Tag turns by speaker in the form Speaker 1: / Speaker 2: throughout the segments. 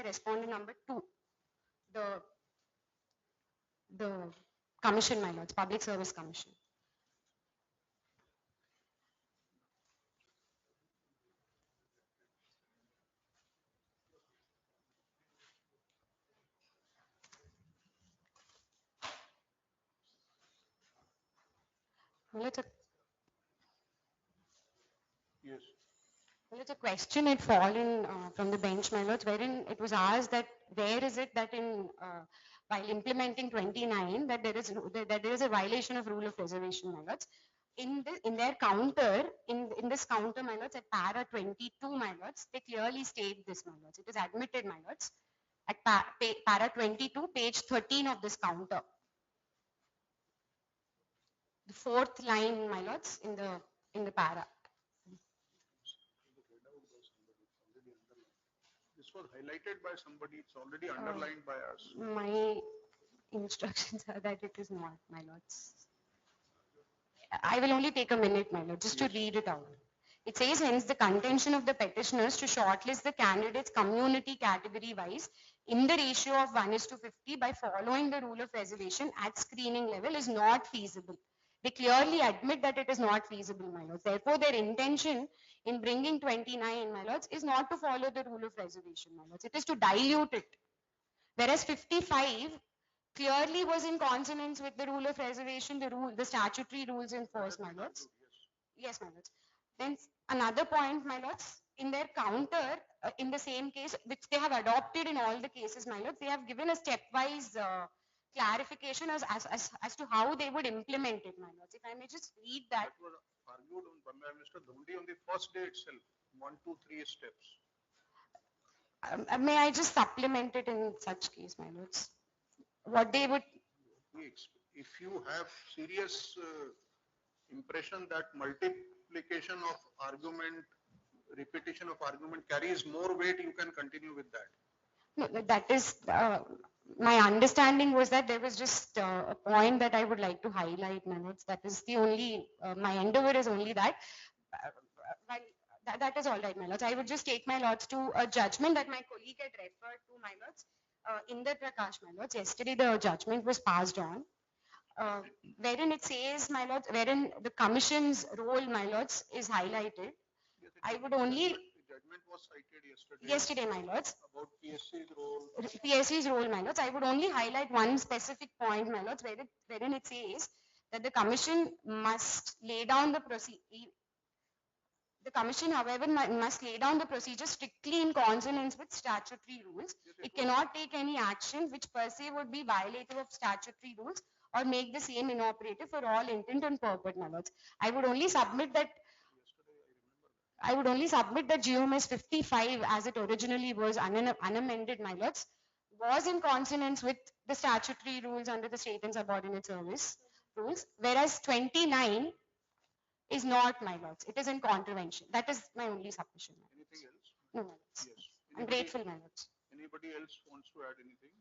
Speaker 1: by respondent number 2, the commission, my lords, Public Service Commission. Well,
Speaker 2: Yes.
Speaker 1: Well, it's a question had fallen from the bench, my lords, wherein it was asked that where is it that in while implementing 29 that there is a violation of rule of reservation, my lords. In their counter, in this counter, my lords, at para 22, my lords, they clearly state this, my lords. It is admitted, my lords, at para 22, page 13 of this counter. The fourth line, my lords, in the para.
Speaker 2: This was highlighted by somebody. It's already underlined by us.
Speaker 1: My instructions are that it is not, my lords. I will only take a minute, my lord, just to read it out. It says, hence, the contention of the petitioners to shortlist the candidates community category wise in the ratio of 1:50 by following the rule of reservation at screening level is not feasible. They clearly admit that it is not feasible, my lords. Therefore, their intention in bringing 29, my lords, is not to follow the rule of reservation, my lords. It is to dilute it. Whereas 55 clearly was in consonance with the rule of reservation, the statutory rules in force, my lords. Yes, my lords. Then another point, my lords, in their counter, in the same case, which they have adopted in all the cases, my lords, they have given a stepwise clarification as to how they would implement it, my lords. If I may just read that.
Speaker 2: That was argued by Mr. Dhundi on the first day itself, 1, 2, 3 steps.
Speaker 1: May I just supplement it in such case, my lords? What they would.
Speaker 2: If you have serious impression that multiplication of argument, repetition of argument carries more weight, you can continue with that.
Speaker 1: No, that is, my understanding was that there was just a point that I would like to highlight, my lords. That is the only, my endeavor is only that. That is all right, my lords. I would just take my lords to a judgment that my colleague had referred to, my lords. Inder Prakash, my lords. Yesterday the judgment was passed on, wherein it says, my lords, wherein the commission's role, my lords, is highlighted.
Speaker 2: Yes,
Speaker 1: I would only.
Speaker 2: The judgment was cited yesterday.
Speaker 1: Yesterday, my lords.
Speaker 2: About PSC's role.
Speaker 1: PSC's role, my lords. I would only highlight one specific point, my lords, wherein it says that the commission must lay down the procedure. The commission, however, must lay down the procedure strictly in consonance with statutory rules. It cannot take any action which per se would be violative of statutory rules or make the same inoperative for all intent and purport, my lords. I would only submit that. GOMS 55, as it originally was unamended, my lords, was in consonance with the statutory rules under the State and Subordinate Service rules, whereas 29 is not, my lords. It is in contravention. That is my only submission.
Speaker 2: Anything else?
Speaker 1: No, my lords.
Speaker 2: Yes.
Speaker 1: I'm grateful, my lords.
Speaker 2: Anybody else wants to add anything?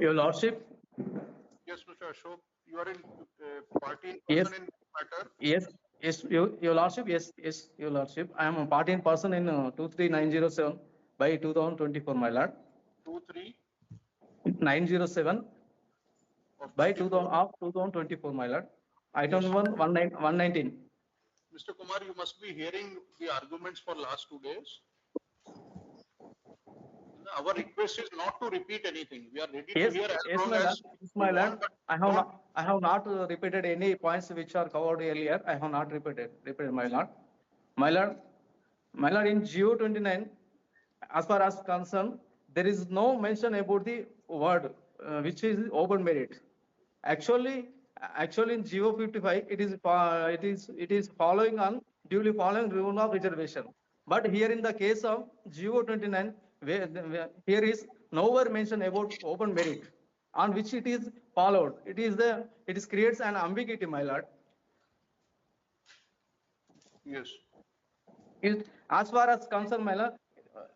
Speaker 3: Your Lordship.
Speaker 2: Yes, Mr. Ashok, you are in party in person in matter.
Speaker 3: Yes, your Lordship. Yes, your Lordship. I am a party in person in 23907 by 2024, my lord. 23907 by 2024, my lord. Item
Speaker 2: Yes.
Speaker 3: 119.
Speaker 2: Mr. Kumar, you must be hearing the arguments for last 2 days. Our request is not to repeat anything. We are ready to hear as long as.
Speaker 3: Yes, my lord. I have not repeated any points which are covered earlier. I have not repeated, my lord. My lord, in GO 29, as far as concerned, there is no mention about the word which is open merit. Actually, in GO 55, it is duly following rule of reservation. But here in the case of GO 29, here is nowhere mention about open merit on which it is followed. It creates an ambiguity, my lord.
Speaker 2: Yes.
Speaker 3: As far as concerned, my lord,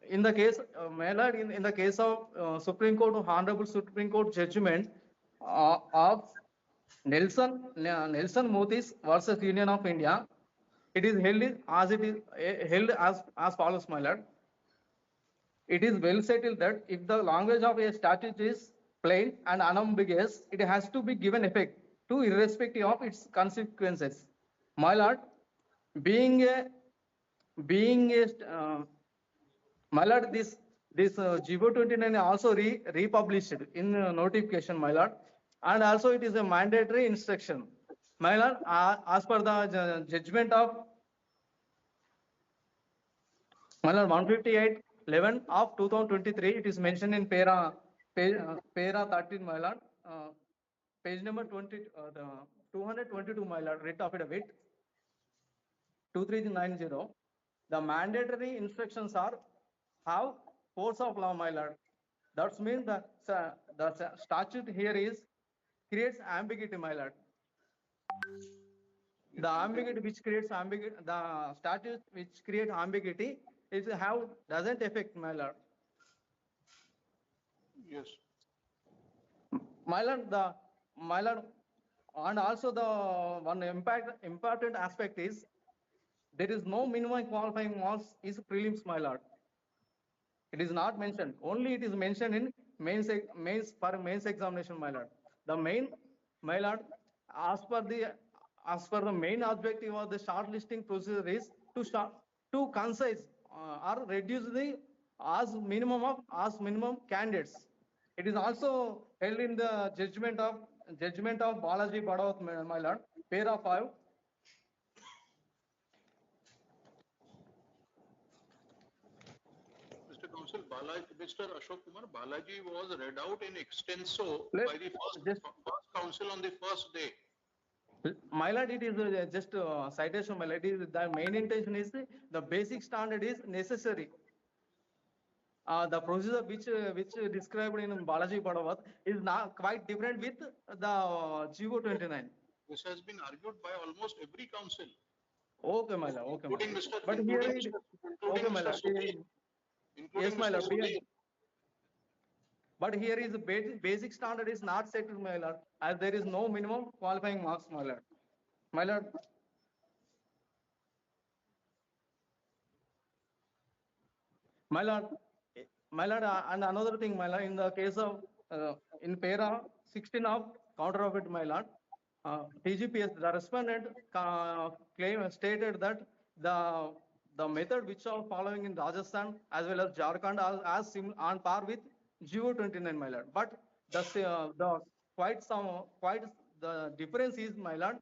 Speaker 3: in the case, in the case of Supreme Court, Honorable Supreme Court judgment of Nelson Motis versus Union of India, it is held as follows, my lord. it is well settled that if the language of a statute is plain and unambiguous, it has to be given effect to irrespective of its consequences. My lord, being a being a my lord, this GO 29 also republished in notification, my lord, and also it is a mandatory instruction. My lord, as per the judgment of my lord 158/11 of 2023, it is mentioned in para 13, my lord, page number 20, the 222, my lord, writ affidavit 2390. The mandatory instructions are have force of law, my lord. That means the statute here is creates ambiguity, my lord. The ambiguity which creates ambiguity, the statute which creates ambiguity is how doesn't affect, my lord.
Speaker 2: Yes.
Speaker 3: My lord, my lord, and also the one important aspect is there is no minimum qualifying marks is prelims, my lord. It is not mentioned. Only it is mentioned in mains examination, my lord. The main, my lord, as per the main objective of the shortlisting procedure is to concise or reduce the as minimum candidates. It is also held in the judgment of Balaji Badawat, my lord, para 5.
Speaker 2: Mr. Counsel, Mr. Ashok Kumar, Balaji was read out in extenso
Speaker 3: Let-
Speaker 2: by the
Speaker 3: just-
Speaker 2: first counsel on the first day.
Speaker 3: My lord, it is just citation, my lord. The main intention is the basic standard is necessary. The procedure which described in Balaji Badawat is not quite different with the GO 29.
Speaker 2: This has been argued by almost every counsel,
Speaker 3: Okay, my lord. Okay, my
Speaker 2: including
Speaker 3: lord.
Speaker 2: Mr.
Speaker 3: But here it, okay, my lord. Yes, my lord. But here is basic standard is not set to, my lord, as there is no minimum qualifying marks, my lord. My lord. My lord, and another thing, my lord, in the case of in para 16 of counter of it, my lord, TGPS, the respondent stated that the method which are following in Rajasthan as well as Jharkhand are as on par with GO 29, my lord. But the quite the difference is, my lord,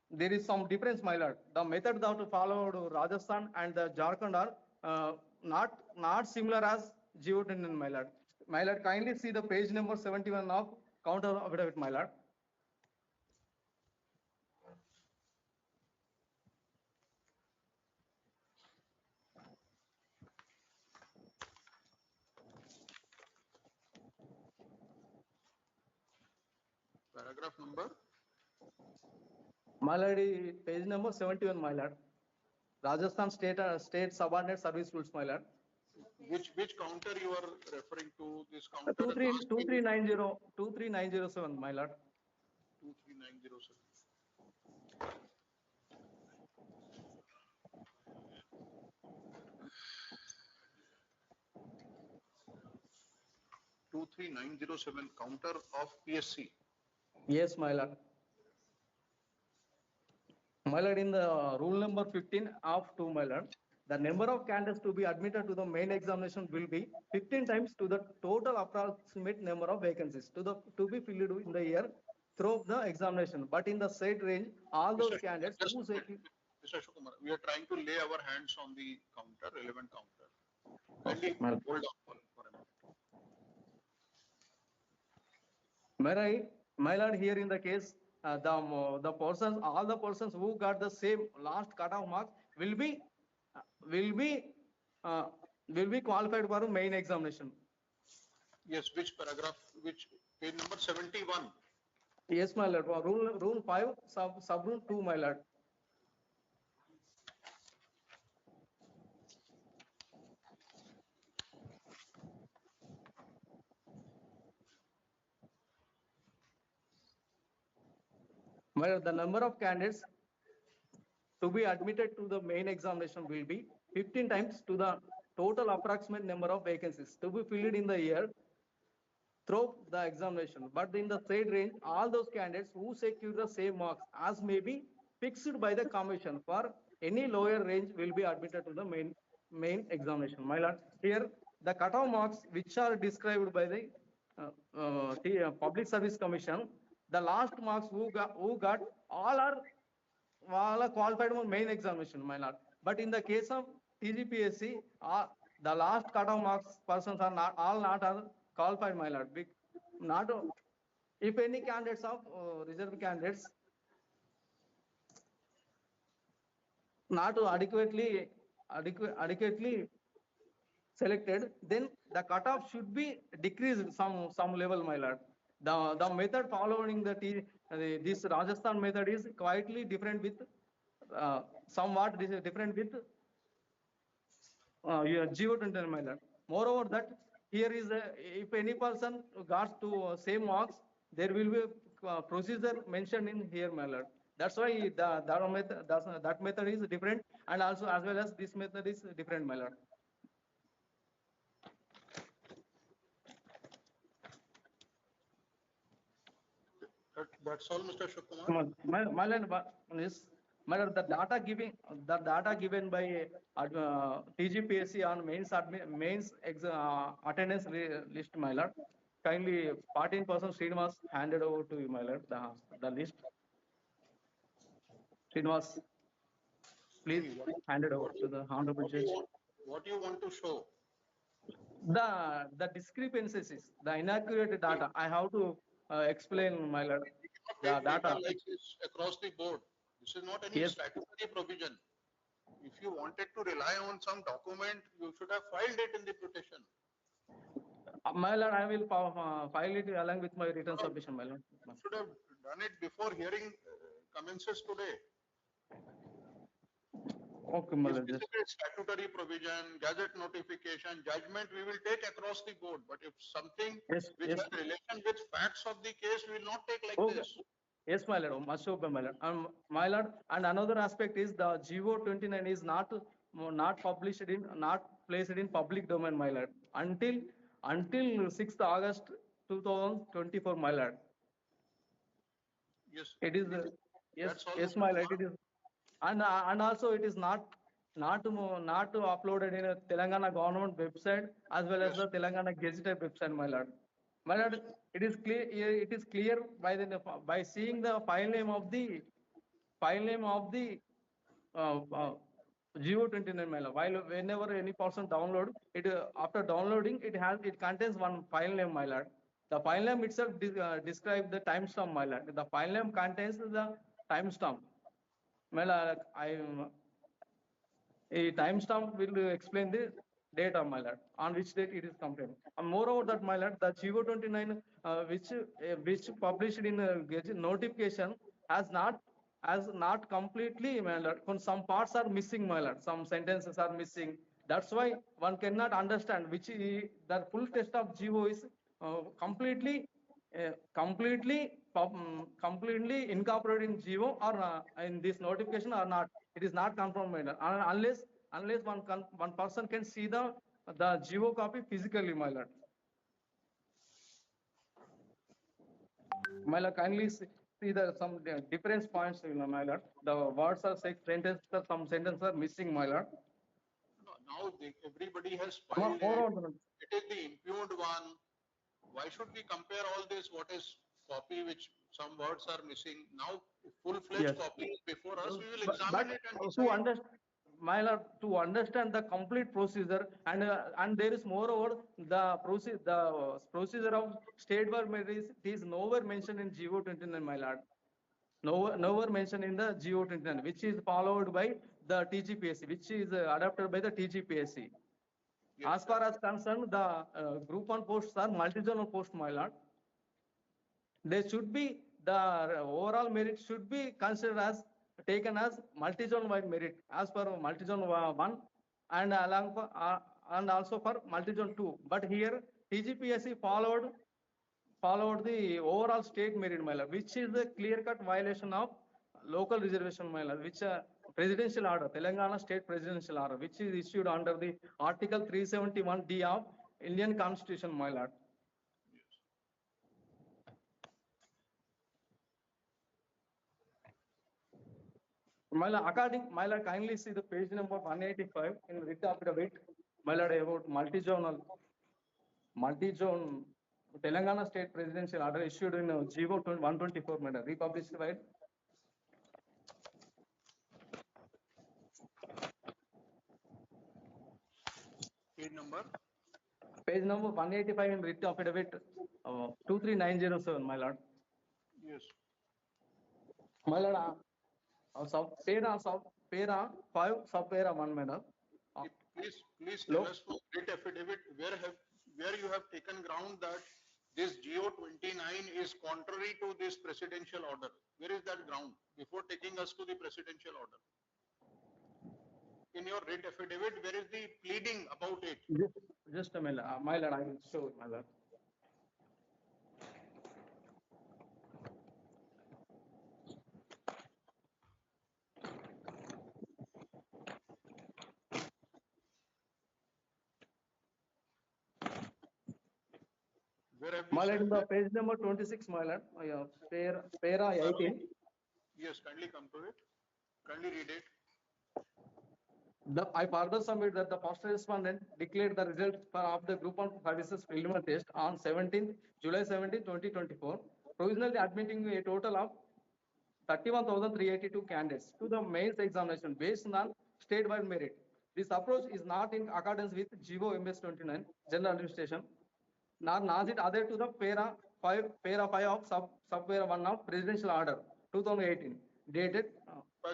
Speaker 3: there is some difference, my lord. The method that followed Rajasthan and the Jharkhand are not similar as GO 29, my lord. My lord, kindly see the page number 71 of counter affidavit, my lord.
Speaker 2: Paragraph number?
Speaker 3: My lord, page number 71, my lord. Rajasthan state subordinate service rules, my lord.
Speaker 2: Which counter you are referring to? This counter?
Speaker 3: 2390, my lord.
Speaker 2: 23907. Counter of PSC.
Speaker 3: Yes, my lord. My lord, in the rule number 15 of 2, my lord, the number of candidates to be admitted to the main examination will be 15 times to the total approximate number of vacancies to be filled in the year through the examination. But in the said range, all those candidates who say,
Speaker 2: Mr. Ashok Kumar, we are trying to lay our hands on the counter, relevant counter.
Speaker 3: Okay,
Speaker 2: Kindly hold on for a minute.
Speaker 3: my lord, here in the case, all the persons who got the same last cutoff marks will be uh, qualified for main examination.
Speaker 2: Yes, which paragraph, which page number 71?
Speaker 3: Yes, my lord. Rule 5, sub rule 2, my lord. My lord, the number of candidates to be admitted to the main examination will be 15 times to the total approximate number of vacancies to be filled in the year through the examination. But in the third range, all those candidates who secure the same marks as may be fixed by the commission for any lower range will be admitted to the main examination. My lord, here the cutoff marks which are described by the Public Service Commission, the last marks who got all are qualified for main examination, my lord. But in the case of TGPSC, the last cutoff marks persons are not are qualified, my lord. Not if any candidates of reserve candidates not adequately selected, then the cutoff should be decreased some level, my lord. The method following this Rajasthan method is quietly different with somewhat different with your Geo 29, my lord. Moreover, that here is if any person got to same marks, there will be a procedure mentioned in here, my lord. That's why that method is different, and also as well as this method is different, my lord.
Speaker 2: That's all, Mr. Ashok Kumar.
Speaker 3: My lord, my lord, the data given by TGPSC on mains attendance list, my lord. Kindly 14% Srinivas handed over to you, my lord, the list. Srinivas, please hand it over to the honorable judge.
Speaker 2: What do you want to show?
Speaker 3: The discrepancies, the inaccurate data, I have to explain, my lord. The
Speaker 2: Take data
Speaker 3: data.
Speaker 2: like this across the board. This is not any
Speaker 3: Yes.
Speaker 2: statutory provision. If you wanted to rely on some document, you should have filed it in the petition.
Speaker 3: My lord, I will file it along with my written submission, my lord.
Speaker 2: You should have done it before hearing commences today.
Speaker 3: Okay, my
Speaker 2: If
Speaker 3: lord.
Speaker 2: this is a statutory provision, gazette notification, judgment, we will take across the board. But if something
Speaker 3: Yes,
Speaker 2: which
Speaker 3: yes.
Speaker 2: has relation with facts of the case, we will not take like
Speaker 3: Okay.
Speaker 2: this.
Speaker 3: Yes, my lord, must open, my lord. My lord, and another aspect is the Geo 29 is not published not placed in public domain, my lord, until 6th August 2024, my lord.
Speaker 2: Yes.
Speaker 3: It is, yes,
Speaker 2: That's all,
Speaker 3: yes,
Speaker 2: Mr.
Speaker 3: my lord,
Speaker 2: Kumar.
Speaker 3: it is, and also it is not uploaded in a Telangana government website as well as
Speaker 2: Yes.
Speaker 3: the Telangana Gazetted website, my lord. My lord, it is clear by seeing the file name of the Geo 29, my lord. While whenever any person download it, after downloading it contains one file name, my lord. The file name itself describe the timestamp, my lord. The file name contains the timestamp. My lord, a timestamp will explain the date of my lord, on which date it is complained. And moreover that, my lord, the Geo 29 which published in Gazette notification has not completely, my lord. Some parts are missing, my lord. Some sentences are missing. That's why one cannot understand the full text of Geo is completely incorporated in Geo or in this notification or not. It is not confirmed, my lord. Unless one person can see the Geo copy physically, my lord. My lord, kindly see some difference points, my lord. The words are sentences, some sentences are missing, my lord.
Speaker 2: Now everybody has filed it.
Speaker 3: Moreover,
Speaker 2: It is the impugned one. Why should we compare all this? What is copy which some words are missing? Now full-fledged
Speaker 3: yes.
Speaker 2: copy is before us. We will
Speaker 3: But
Speaker 2: examine it and
Speaker 3: to
Speaker 2: decide.
Speaker 3: understand, my lord, to understand the complete procedure, and there is moreover the procedure of state bar merit is nowhere mentioned in Geo 29, my lord. Nowhere mentioned in the Geo 29, which is followed by the TGPSC, which is adopted by the TGPSC.
Speaker 2: Yes,
Speaker 3: As far as concerned, the group 1 posts are multi-zonal post, my lord. They should be, the overall merit should be considered as taken as multi-zone wide merit as per multi-zone 1 and and also for multi-zone 2. But here TGPSC followed the overall state merit, my lord, which is a clear-cut violation of local reservation, my lord, which presidential order, Telangana State Presidential Order, which is issued under the Article 371D of Indian Constitution, my lord.
Speaker 2: Yes.
Speaker 3: My lord, my lord, kindly see the page number 185 in writ affidavit, my lord, about multi-zone Telangana State Presidential Order issued in GO 124, my lord, republished by
Speaker 2: Page number,
Speaker 3: page number 185 in writ affidavit 23907, my lord.
Speaker 2: yes.
Speaker 3: My lord, para 5, para 1, my lord.
Speaker 2: Please tell
Speaker 3: Look.
Speaker 2: us for writ affidavit, where you have taken ground that this GO 29 is contrary to this presidential order. Where is that ground? Before taking us to the presidential order. In your writ affidavit, where is the pleading about it?
Speaker 3: Just a minute, my lord, I will show it, my lord.
Speaker 2: Where have you
Speaker 3: My lord,
Speaker 2: said
Speaker 3: in the
Speaker 2: that?
Speaker 3: page number 26, my lord, para 18.
Speaker 2: Yes, kindly come to it. Kindly read it.
Speaker 3: I further submit that the first respondent declared the result of the group 1 services preliminary test on July 17, 2024, provisionally admitting a total of 31,382 candidates to the mains examination based on statewide merit. This approach is not in accordance with GO MS 29, General Administration, nor is it other to the para 5 of sub-para 1 of Presidential Order 2018, dated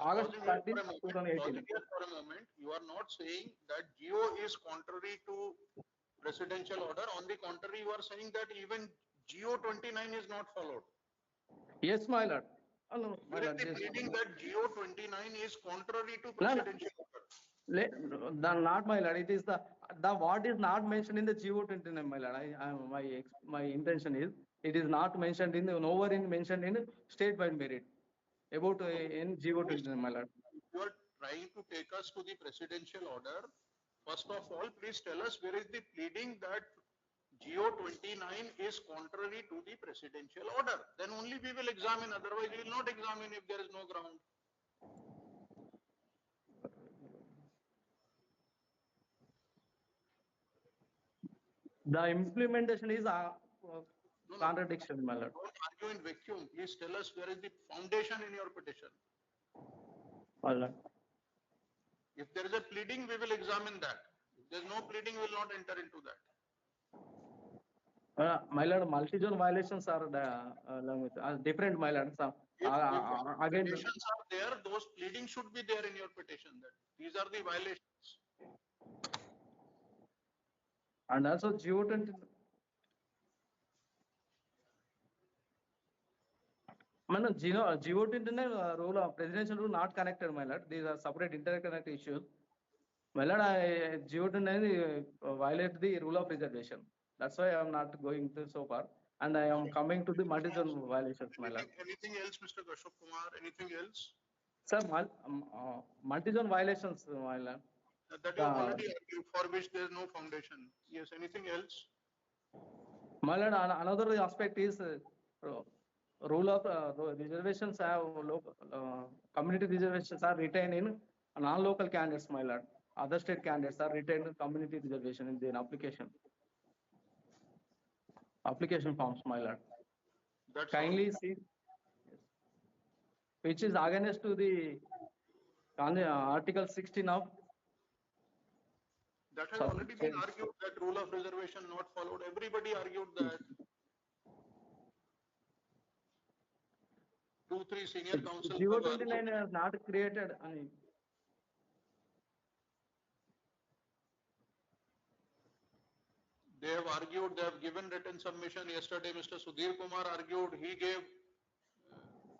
Speaker 3: August
Speaker 2: Pausing here
Speaker 3: 13,
Speaker 2: for a moment.
Speaker 3: 2018.
Speaker 2: Pausing here for a moment. You are not saying that GO is contrary to presidential order. On the contrary, you are saying that even GO 29 is not followed.
Speaker 3: Yes, my lord. No, my
Speaker 2: Where is
Speaker 3: lord,
Speaker 2: the
Speaker 3: yes.
Speaker 2: pleading that GO 29 is contrary to presidential order?
Speaker 3: Not my lord. It is the what is not mentioned in the GO 29, my lord. My intention is it is not mentioned in nowhere in mentioned in statewide merit about in GO 29, my lord.
Speaker 2: You are trying to take us to the presidential order. First of all, please tell us where is the pleading that GO 29 is contrary to the presidential order. Then only we will examine. Otherwise, we will not examine if there is no ground.
Speaker 3: The implementation is
Speaker 2: No, no.
Speaker 3: contradiction, my lord.
Speaker 2: Don't argue in vacuum. Please tell us where is the foundation in your petition.
Speaker 3: My lord.
Speaker 2: If there is a pleading, we will examine that. If there is no pleading, we will not enter into that.
Speaker 3: My lord, multi-zone violations are different, my lord. So,
Speaker 2: If
Speaker 3: again,
Speaker 2: violations are there, those pleadings should be there in your petition. That these are the violations.
Speaker 3: and also GO 20. Man, GO 29 rule of presidential rule not connected, my lord. These are separate interconnected issues. My lord, GO 29 violate the rule of reservation. That's why I am not going to so far. And I am coming to the multi-zone violations, my lord.
Speaker 2: Anything else, Mr. Ashok Kumar? Anything else?
Speaker 3: Sir, multi-zone violations, my lord.
Speaker 2: That you have already argued, for which there is no foundation. Yes, anything else?
Speaker 3: My lord, another aspect is rule of reservations have community reservations are retained in non-local candidates, my lord. Other state candidates are retained in community reservation in their application forms, my lord.
Speaker 2: That's
Speaker 3: Kindly
Speaker 2: all.
Speaker 3: see, which is against to the Article 16 of
Speaker 2: That has already been argued, that rule of reservation not followed. Everybody argued that. 2-3 senior councils
Speaker 3: GO
Speaker 2: have
Speaker 3: 29
Speaker 2: argued.
Speaker 3: has not created any.
Speaker 2: They have argued, they have given written submission. Yesterday, Mr. Sudhir Kumar argued, he gave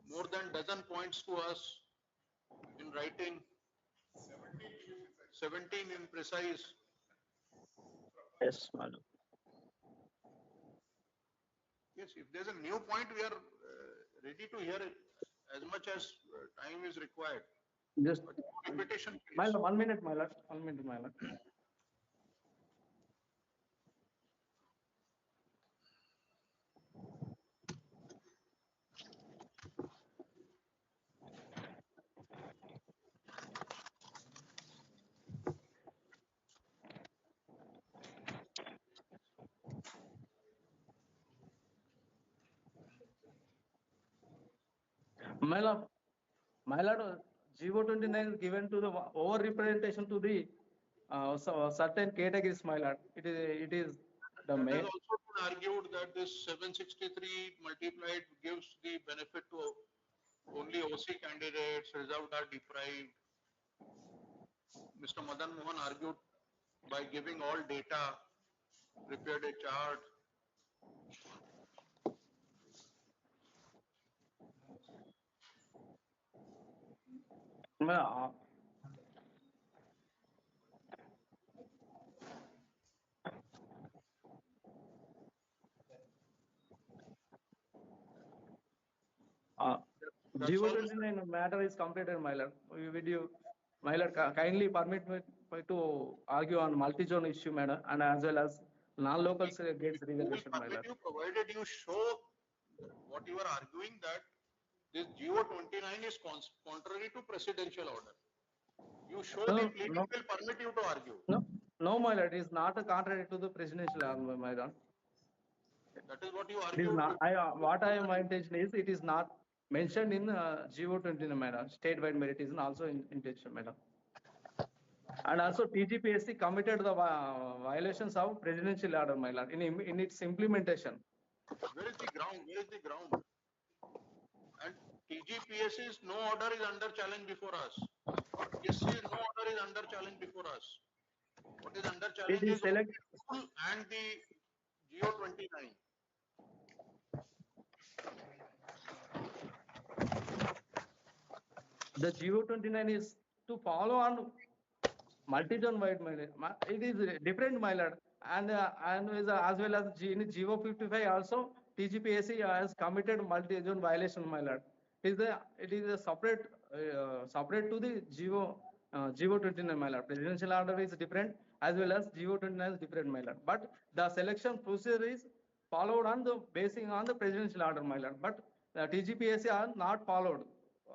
Speaker 2: more than dozen points to us in writing. 17 in precise.
Speaker 3: Yes, my lord.
Speaker 2: Yes, if there's a new point, we are ready to hear it as much as time is required.
Speaker 3: Just,
Speaker 2: Repetition,
Speaker 3: my
Speaker 2: please.
Speaker 3: lord, 1 minute, my lord, 1 minute, my lord. My lord, GO 29 is given to the over representation to the certain categories, my lord. It is the
Speaker 2: That has
Speaker 3: main.
Speaker 2: also been argued that this 763 multiplied gives the benefit to only OC candidates, reserved are deprived. Mr. Madan Mohan argued by giving all data, prepared a chart.
Speaker 3: Uh,
Speaker 2: That's
Speaker 3: GO
Speaker 2: all, Mr.
Speaker 3: 29 matter is completed, my lord. Would you, my lord, kindly permit me to argue on multi-zone issue, madam, and as well as non-local gets
Speaker 2: We will
Speaker 3: reservation, my
Speaker 2: permit
Speaker 3: lord.
Speaker 2: you, provided you show what you are arguing, that this GO 29 is contrary to presidential order. You show the
Speaker 3: No,
Speaker 2: pleading
Speaker 3: no,
Speaker 2: will permit you to argue.
Speaker 3: no, my lord, it is not a contrary to the presidential order, my lord.
Speaker 2: That is what you
Speaker 3: It is
Speaker 2: argued.
Speaker 3: not, my intention is, it is not mentioned in GO 29, madam. Statewide merit is also in intention, madam. And also TGPSC committed the violations of presidential order, my lord, in its implementation.
Speaker 2: Where is the ground? Where is the ground? And TGPSC's no order is under challenge before us. PSC's no order is under challenge before us. What is under
Speaker 3: It
Speaker 2: challenge
Speaker 3: is
Speaker 2: is only
Speaker 3: select,
Speaker 2: the rule and the GO 29.
Speaker 3: the GO 29 is to follow on multi-zone wide, my lord. It is different, my lord. And as well as in GO 55 also, TGPSC has committed multi-zone violation, my lord. It is a separate, separate to the GO 29, my lord. Presidential order is different, as well as GO 29 is different, my lord. But the selection procedure is followed on the basing on the presidential order, my lord. But TGPSC are not followed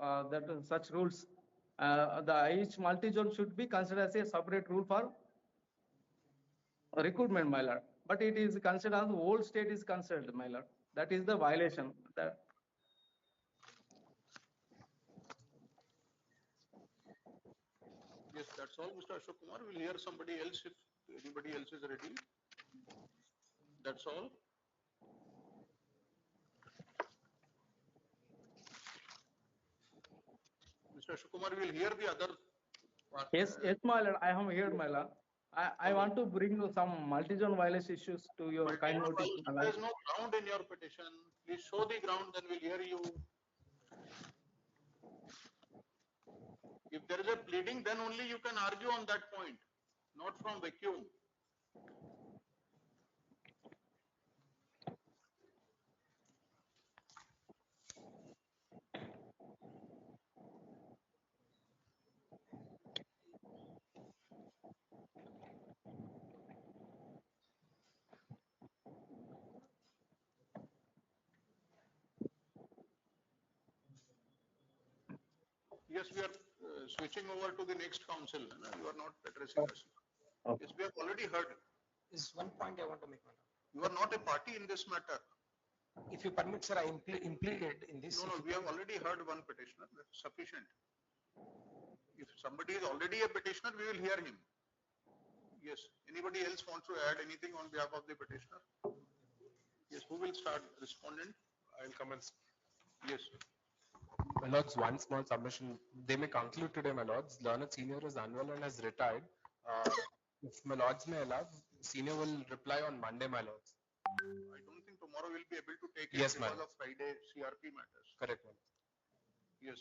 Speaker 3: that such rules. Each multi-zone should be considered as a separate rule for recruitment, my lord. But it is considered as the whole state is considered, my lord. That is the violation.
Speaker 2: Yes, that's all, Mr. Ashok Kumar. We'll hear somebody else if anybody else is ready. That's all. Mr. Ashok Kumar, we'll hear the other part.
Speaker 3: Yes, my lord. I have heard, my lord. I want to bring some multi-zone violence issues to your kind notice, my
Speaker 2: There
Speaker 3: lord.
Speaker 2: is no ground in your petition. Please show the ground, then we'll hear you. If there is a pleading, then only you can argue on that point, not from vacuum. Yes, we are switching over to the next council. You are not addressing us.
Speaker 3: Okay.
Speaker 2: Yes, we have already heard.
Speaker 4: Is one point I want to make, madam.
Speaker 2: You are not a party in this matter.
Speaker 4: If you permit, sir, I implicated in this.
Speaker 2: No, we have already heard one petitioner. That's sufficient. If somebody is already a petitioner, we will hear him. Yes. Anybody else wants to add anything on behalf of the petitioner? Yes. Who will start? Respondent?
Speaker 5: I'll commence.
Speaker 2: Yes.
Speaker 5: My lords, one small submission. They may conclude today, my lords. Learned senior is unwell and has retired. If my lords may allow, senior will reply on Monday, my lords.
Speaker 2: I don't think tomorrow we'll be able to take it
Speaker 5: Yes,
Speaker 2: because
Speaker 5: ma'am.
Speaker 2: of Friday CRP matters.
Speaker 5: Correct, ma'am.
Speaker 2: Yes.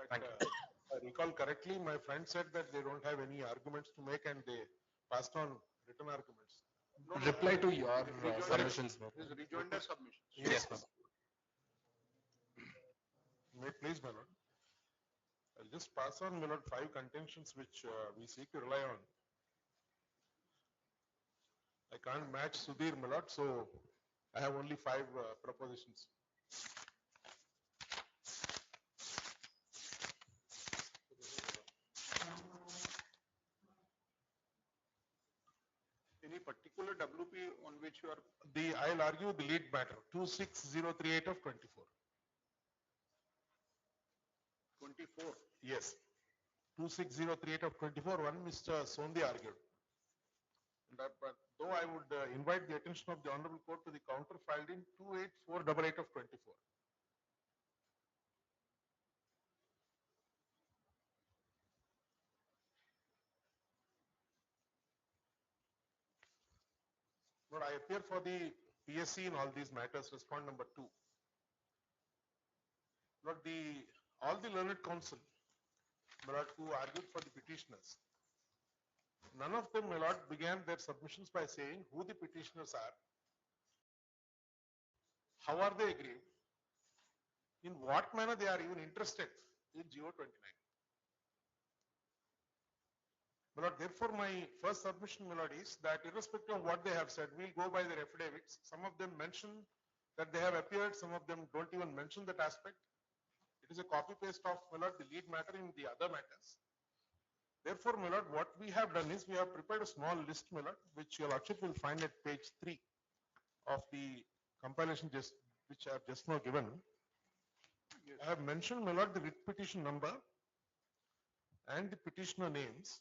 Speaker 5: Thank
Speaker 6: If I recall correctly, my friend said that they don't have any arguments to make and they passed on written arguments.
Speaker 2: No,
Speaker 5: Reply to your
Speaker 2: rejoinder-
Speaker 5: submissions, ma'am.
Speaker 2: This is rejoinder submission.
Speaker 5: Yes, ma'am.
Speaker 6: May please, my lord. I'll just pass on, my lord, 5 contentions which we seek to rely on. I can't match Sudhir, my lord, so I have only 5 propositions.
Speaker 2: Any particular WP on which you are,
Speaker 6: I'll argue the lead matter, 26038 of 24.
Speaker 2: 24?
Speaker 6: Yes. 26038 of 24, one Mr. Sondhi argued. But though I would invite the attention of the Honorable Court to the counter filed in 28488 of 24. But I appear for the PSC in all these matters, respond number 2. But all the learned counsel, my lord, who argued for the petitioners, none of them, my lord, began their submissions by saying who the petitioners are, how are they aggrieved, in what manner they are even interested in GO 29. My lord, therefore, my first submission, my lord, is that irrespective of what they have said, we'll go by their affidavits. Some of them mention that they have appeared, some of them don't even mention that aspect. It is a copy paste of, my lord, the lead matter in the other matters. Therefore, my lord, what we have done is we have prepared a small list, my lord, which your lordship will find at page 3 of the compilation which I have just now given.
Speaker 2: Yes.
Speaker 6: I have mentioned, my lord, the writ petition number and the petitioner names.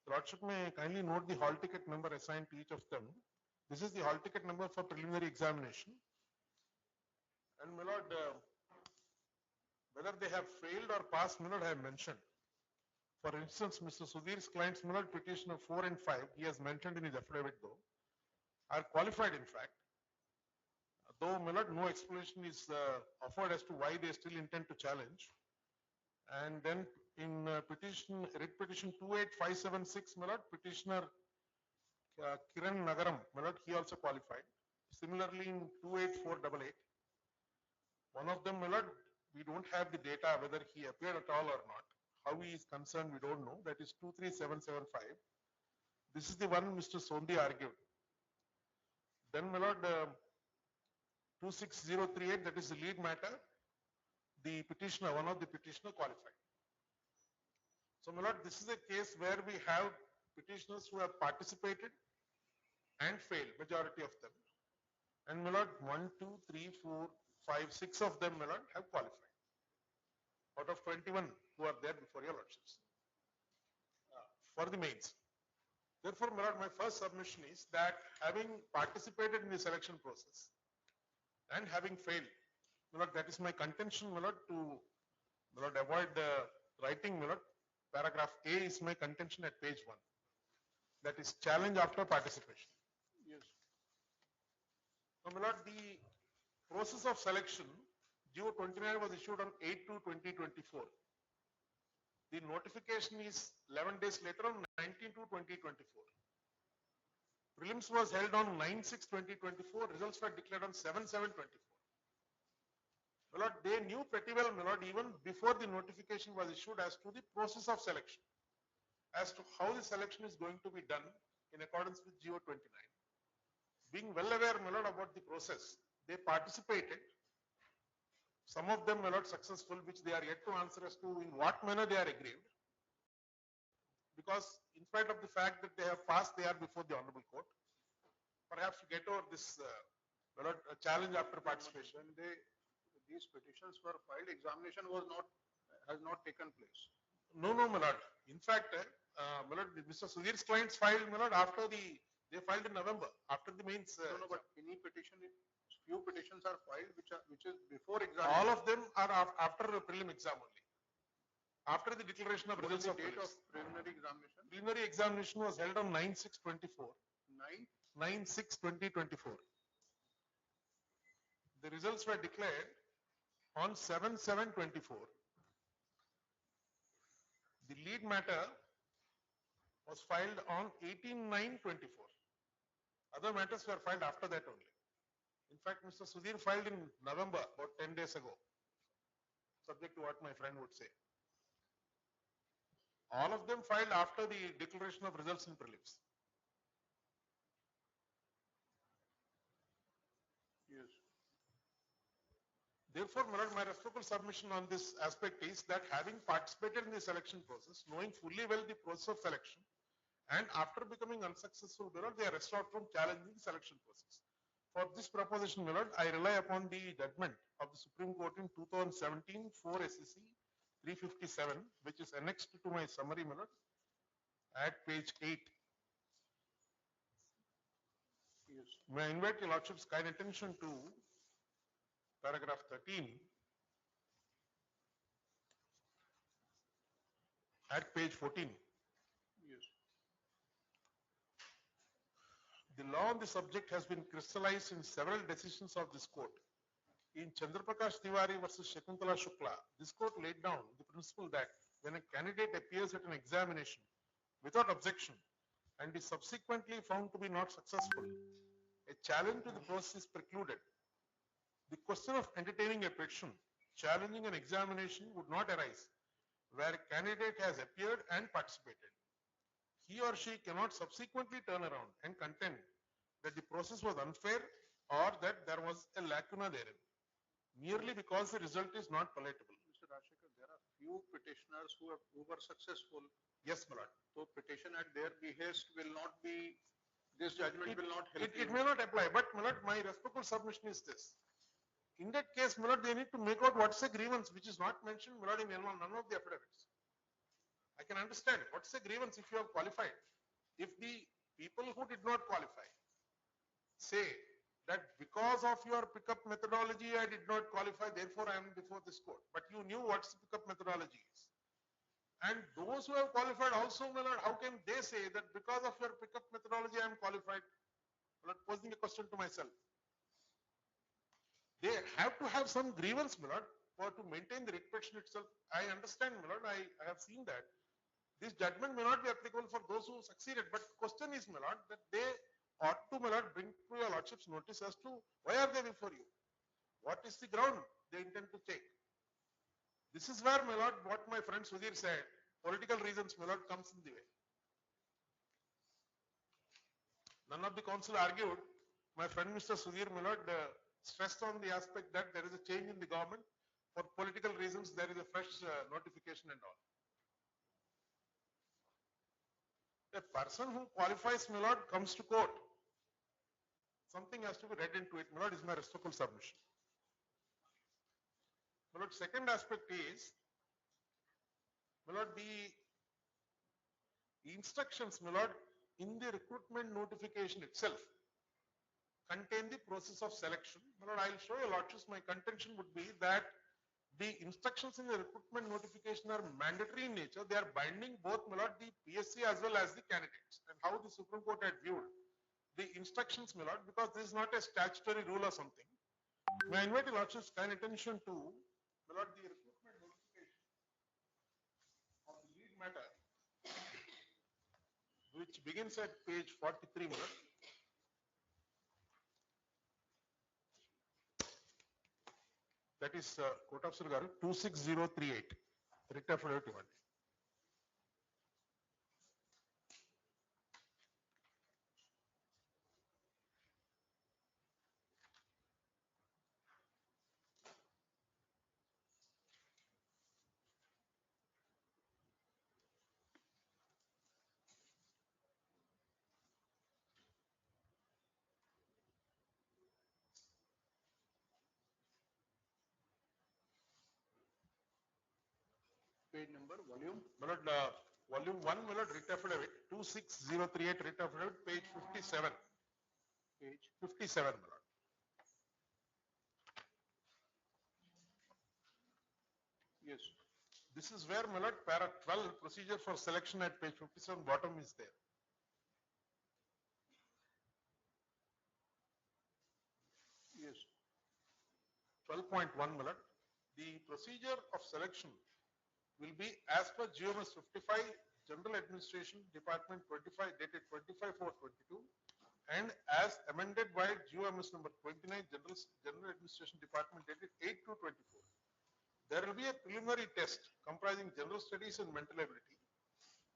Speaker 6: The lordship may kindly note the hall ticket number assigned to each of them. This is the hall ticket number for preliminary examination. And my lord, whether they have failed or passed, my lord, I have mentioned. For instance, Mr. Sudhir's clients, my lord, petitioner 4 and 5, he has mentioned in his affidavit though, are qualified in fact. Though, my lord, no explanation is offered as to why they still intend to challenge. And then in writ petition 28576, my lord, petitioner Kiran Nagaram, my lord, he also qualified. Similarly, in 28488, one of them, my lord, we don't have the data whether he appeared at all or not. How he is concerned, we don't know. That is 23775. This is the one Mr. Sondhi argued. Then, my lord, 26038, that is the lead matter. The petitioner, one of the petitioner qualified. So, my lord, this is a case where we have petitioners who have participated and failed, majority of them. And, my lord, 1, 2, 3, 4, 5, 6 of them, my lord, have qualified. Out of 21 who are there before your lordships for the mains. Therefore, my lord, my first submission is that having participated in the selection process and having failed, my lord, that is my contention, my lord, to, my lord, avoid writing, my lord. Paragraph A is my contention at page 1. That is challenge after participation.
Speaker 2: Yes.
Speaker 6: Now, my lord, the process of selection, GO 29 was issued on 8/2/2024. The notification is 11 days later on 19/2/2024. Prelims was held on 9/6/2024. Results were declared on 7/7/24. My lord, they knew pretty well, my lord, even before the notification was issued as to the process of selection, as to how the selection is going to be done in accordance with GO 29. Being well aware, my lord, about the process, they participated. Some of them, my lord, successful, which they are yet to answer as to in what manner they are aggrieved. Because in spite of the fact that they have passed, they are before the Honorable Court. Perhaps to get over this my lord, challenge after participation.
Speaker 2: When these petitions were filed, examination has not taken place.
Speaker 6: No, my lord. In fact, my lord, Mr. Sudhir's clients filed, my lord, they filed in November, after the mains.
Speaker 2: No, but any petition, few petitions are filed which is before examination.
Speaker 6: All of them are after the prelim exam only. After the declaration of
Speaker 2: What is
Speaker 6: results
Speaker 2: the
Speaker 6: of
Speaker 2: date
Speaker 6: prelims.
Speaker 2: of preliminary examination?
Speaker 6: Preliminary examination was held on 9/6/24.
Speaker 2: 9?
Speaker 6: 9/6/2024. The results were declared on 7/7/24. The lead matter was filed on 18/9/24. Other matters were filed after that only. In fact, Mr. Sudhir filed in November, about 10 days ago, subject to what my friend would say. All of them filed after the declaration of results in prelims.
Speaker 2: Yes.
Speaker 6: Therefore, my lord, my reciprocal submission on this aspect is that having participated in the selection process, knowing fully well the process of selection, and after becoming unsuccessful, my lord, they are restored from challenging the selection process. For this proposition, my lord, I rely upon the judgment of the Supreme Court in 2017 4 SEC 357, which is annexed to my summary, my lord, at page 8.
Speaker 2: Yes.
Speaker 6: May I invite your lordship's kind attention to paragraph 13 at page 14.
Speaker 2: Yes.
Speaker 6: The law on the subject has been crystallized in several decisions of this court. In Chandraprakash Tiwari versus Shakuntala Shukla, this court laid down the principle that when a candidate appears at an examination without objection and is subsequently found to be not successful, a challenge to the process is precluded. The question of entertaining a petition challenging an examination would not arise where a candidate has appeared and participated. He or she cannot subsequently turn around and contend that the process was unfair or that there was a lacuna therein, merely because the result is not palatable.
Speaker 2: Mr. Rajshekar, there are few petitioners who were successful.
Speaker 6: Yes, my lord.
Speaker 2: So petition at their behest will not be, this judgment will not help
Speaker 6: It
Speaker 2: you.
Speaker 6: may not apply, but my lord, my reciprocal submission is this. In that case, my lord, they need to make out what's a grievance, which is not mentioned, my lord, in none of the affidavits. I can understand what's a grievance if you have qualified. If the people who did not qualify say that because of your pickup methodology, I did not qualify, therefore I am before this court. But you knew what the pickup methodology is. And those who have qualified also, my lord, how can they say that because of your pickup methodology, I am qualified? My lord, posing a question to myself. They have to have some grievance, my lord, for to maintain the writ petition itself. I understand, my lord, I have seen that. This judgment may not be applicable for those who succeeded, but question is, my lord, that they ought to, my lord, bring to your lordship's notice as to why are they before you? What is the ground they intend to take? This is where, my lord, what my friend Sudhir said, political reasons, my lord, comes in the way. None of the counsel argued. My friend Mr. Sudhir, my lord, stressed on the aspect that there is a change in the government. For political reasons, there is a fresh notification and all. A person who qualifies, my lord, comes to court. Something has to be read into it, my lord, is my reciprocal submission. My lord, second aspect is, my lord, the instructions, my lord, in the recruitment notification itself contain the process of selection. My lord, I will show your lordships, my contention would be that the instructions in the recruitment notification are mandatory in nature. They are binding both, my lord, the PSC as well as the candidates. And how the Supreme Court had viewed the instructions, my lord, because this is not a statutory rule or something. May I invite your lordship's kind attention to, my lord, the recruitment notification of the lead matter, which begins at page 43, my lord. That is Court of Garu 26038. Writ affidavit ivanti.
Speaker 2: Page number, volume.
Speaker 6: My lord, volume 1, my lord, writ affidavit 26038, writ affidavit, page 57.
Speaker 2: Page
Speaker 6: 57, my lord.
Speaker 2: yes.
Speaker 6: This is where, my lord, para 12 procedure for selection at page 57 bottom is there.
Speaker 2: Yes.
Speaker 6: 12.1, my lord. The procedure of selection will be as per GMS 55, General Administration Department 25, dated 25/4/22, and as amended by GMS number 29, General Administration Department dated 8/2/24. There will be a preliminary test comprising general studies and mental ability,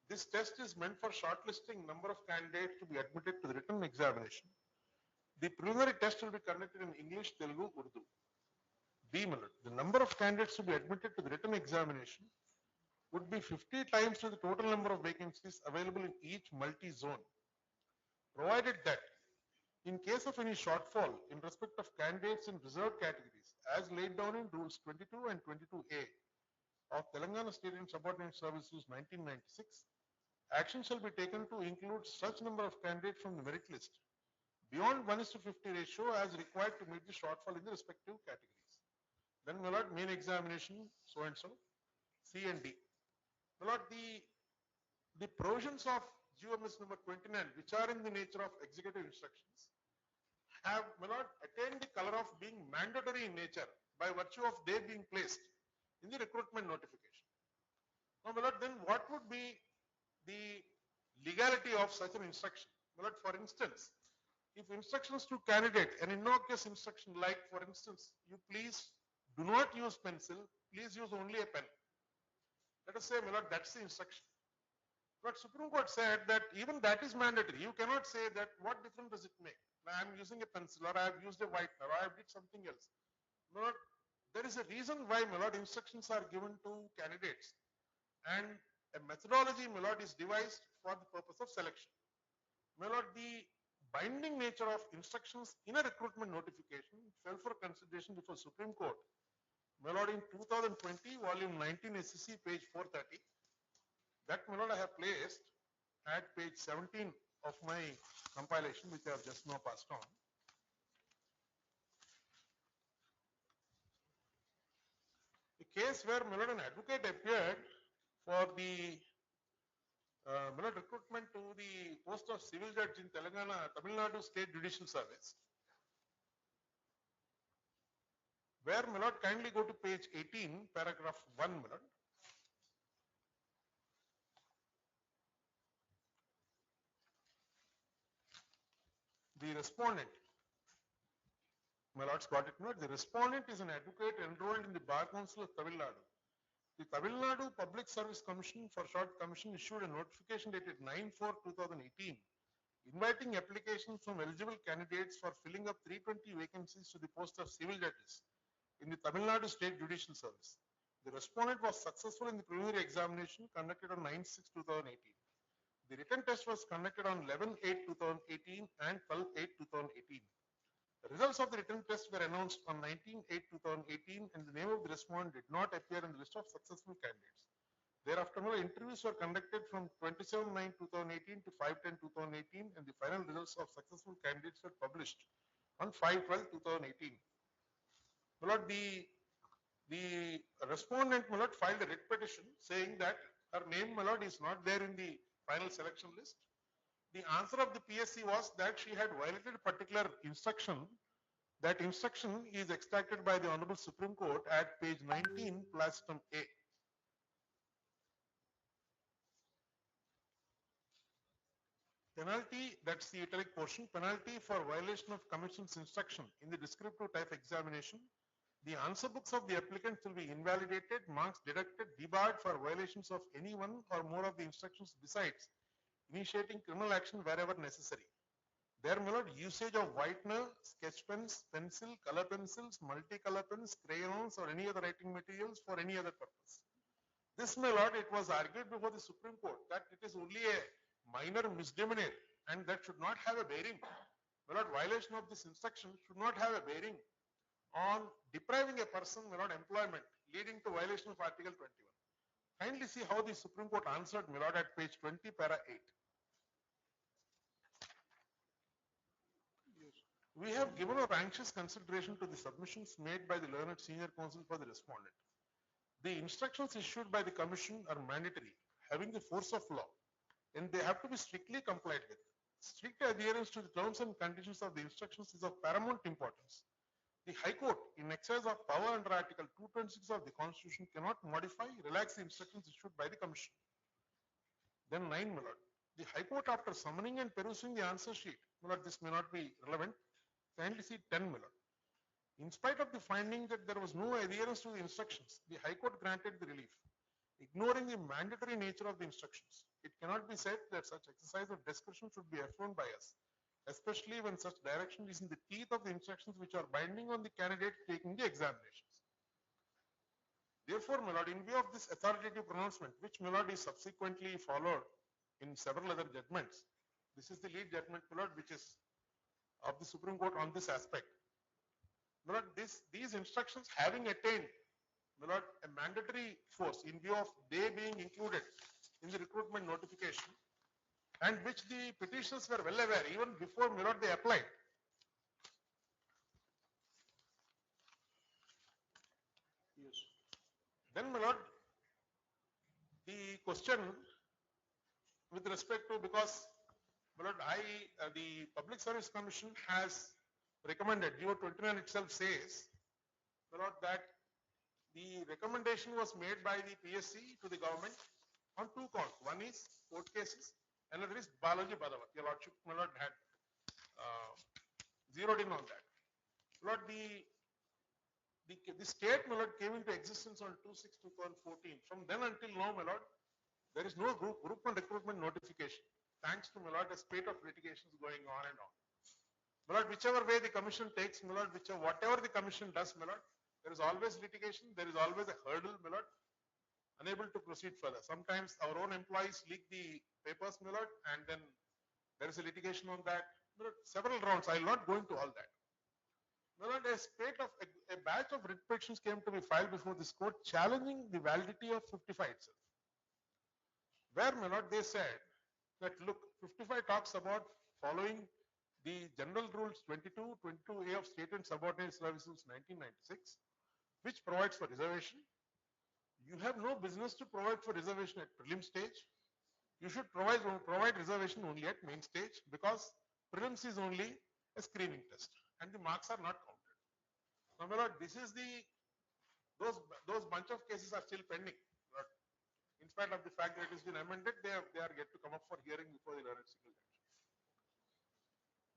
Speaker 6: This test is meant for shortlisting number of candidates to be admitted to the written examination. The preliminary test will be conducted in English, Telugu, Urdu. B, my lord, the number of candidates to be admitted to the written examination would be 50 times to the total number of vacancies available in each multi-zone, provided that in case of any shortfall in respect of candidates in reserved categories, as laid down in rules 22 and 22A of Telangana State and Subordinate Service Rules 1996, action shall be taken to include such number of candidates from the merit list beyond 1:50 ratio as required to meet the shortfall in the respective categories. Then, my lord, main examination, so and so, C and D. My lord, the provisions of GOMS number 29, which are in the nature of executive instructions, have, my lord, attained the color of being mandatory in nature by virtue of they being placed in the recruitment notification. Now, my lord, then what would be the legality of such an instruction? My lord, for instance, if instructions to candidate, an innocuous instruction like, for instance, you please do not use pencil, please use only a pen. Let us say, my lord, that's the instruction. But Supreme Court said that even that is mandatory. You cannot say that what difference does it make? Now I am using a pencil or I have used a whitener or I have did something else. My lord, there is a reason why, my lord, instructions are given to candidates and a methodology, my lord, is devised for the purpose of selection. My lord, the binding nature of instructions in a recruitment notification fell for consideration before Supreme Court. My lord, in 2020, volume 19 SEC, page 430, that, my lord, I have placed at page 17 of my compilation, which I have just now passed on. A case where, my lord, an advocate appeared for the my lord, recruitment to the post of civil judge in Telangana, Tamil Nadu State Judicial Service, where, my lord, kindly go to page 18, paragraph 1, my lord. The respondent, my lords got it, no? The respondent is an advocate enrolled in the Bar Council of Tamil Nadu. The Tamil Nadu Public Service Commission, for short commission, issued a notification dated 9/4/2018, inviting applications from eligible candidates for filling up 320 vacancies to the post of civil judges in the Tamil Nadu State Judicial Service. The respondent was successful in the preliminary examination conducted on 9/6/2018. The written test was conducted on 11/8/2018 and 12/8/2018. The results of the written test were announced on 19/8/2018 and the name of the respondent did not appear in the list of successful candidates. Thereafter, no interviews were conducted from 27/9/2018 to 5/10/2018 and the final results of successful candidates were published on 5/12/2018. My lord, the respondent, my lord, filed a writ petition saying that her name, my lord, is not there in the final selection list. The answer of the PSC was that she had violated a particular instruction. That instruction is extracted by the Honorable Supreme Court at page 19, plastum A. Penalty, that's the italic portion, penalty for violation of Commission's instruction in the descriptive type examination. The answer books of the applicants will be invalidated, marks deducted, debarred for violations of any one or more of the instructions besides initiating criminal action wherever necessary. There, my lord, usage of whitener, sketch pens, pencil, color pencils, multicolor pens, crayons or any other writing materials for any other purpose. This, my lord, it was argued before the Supreme Court that it is only a minor misdemeanor and that should not have a bearing. My lord, violation of this instruction should not have a bearing on depriving a person, my lord, employment, leading to violation of Article 21. Kindly see how the Supreme Court answered, my lord, at page 20, para 8. We have given our anxious consideration to the submissions made by the learned senior counsel for the respondent. The instructions issued by the commission are mandatory, having the force of law, and they have to be strictly complied with. Strict adherence to the terms and conditions of the instructions is of paramount importance. The High Court, in exercise of power under Article 226 of the Constitution, cannot modify, relax the instructions issued by the commission. Then 9, my lord. The High Court, after summoning and perusing the answer sheet, my lord, this may not be relevant. Kindly see 10, my lord. In spite of the finding that there was no adherence to the instructions, the High Court granted the relief. ignoring the mandatory nature of the instructions. It cannot be said that such exercise of discretion should be affirmed by us, especially when such direction is in the teeth of the instructions which are binding on the candidate taking the examinations. Therefore, my lord, in view of this authoritative pronouncement, which my lord is subsequently followed in several other judgments, this is the lead judgment, my lord, which is of the Supreme Court on this aspect. My lord, these instructions having attained, my lord, a mandatory force in view of they being included in the recruitment notification, and which the petitioners were well aware even before, my lord, they applied.
Speaker 2: Yes.
Speaker 6: Then, my lord, the question with respect to, because, my lord, the Public Service Commission has recommended, GO 29 itself says, my lord, that the recommendation was made by the PSC to the government on two counts. One is court cases, another is Balaji Badawat. Your lordship, my lord, had zeroed in on that. My lord, the state, my lord, came into existence on 2/6/2014. From then until now, my lord, there is no group and recruitment notification. Thanks to, my lord, a spate of litigations going on and on. My lord, whichever way the commission takes, my lord, whatever the commission does, my lord, there is always litigation, there is always a hurdle, my lord, unable to proceed further. Sometimes our own employees leak the papers, my lord, and then there is a litigation on that. My lord, several rounds, I will not go into all that. My lord, a batch of writ petitions came to be filed before this court challenging the validity of 55 itself. Where, my lord, they said that look, 55 talks about following the general rules 22A of state and subordinate services 1996, which provides for reservation. You have no business to provide for reservation at prelim stage. You should provide reservation only at main stage, because prelims is only a screening test and the marks are not counted. Now, my lord, this is those bunch of cases are still pending. Lord. In spite of the fact that it has been amended, they are yet to come up for hearing before the learned single judge.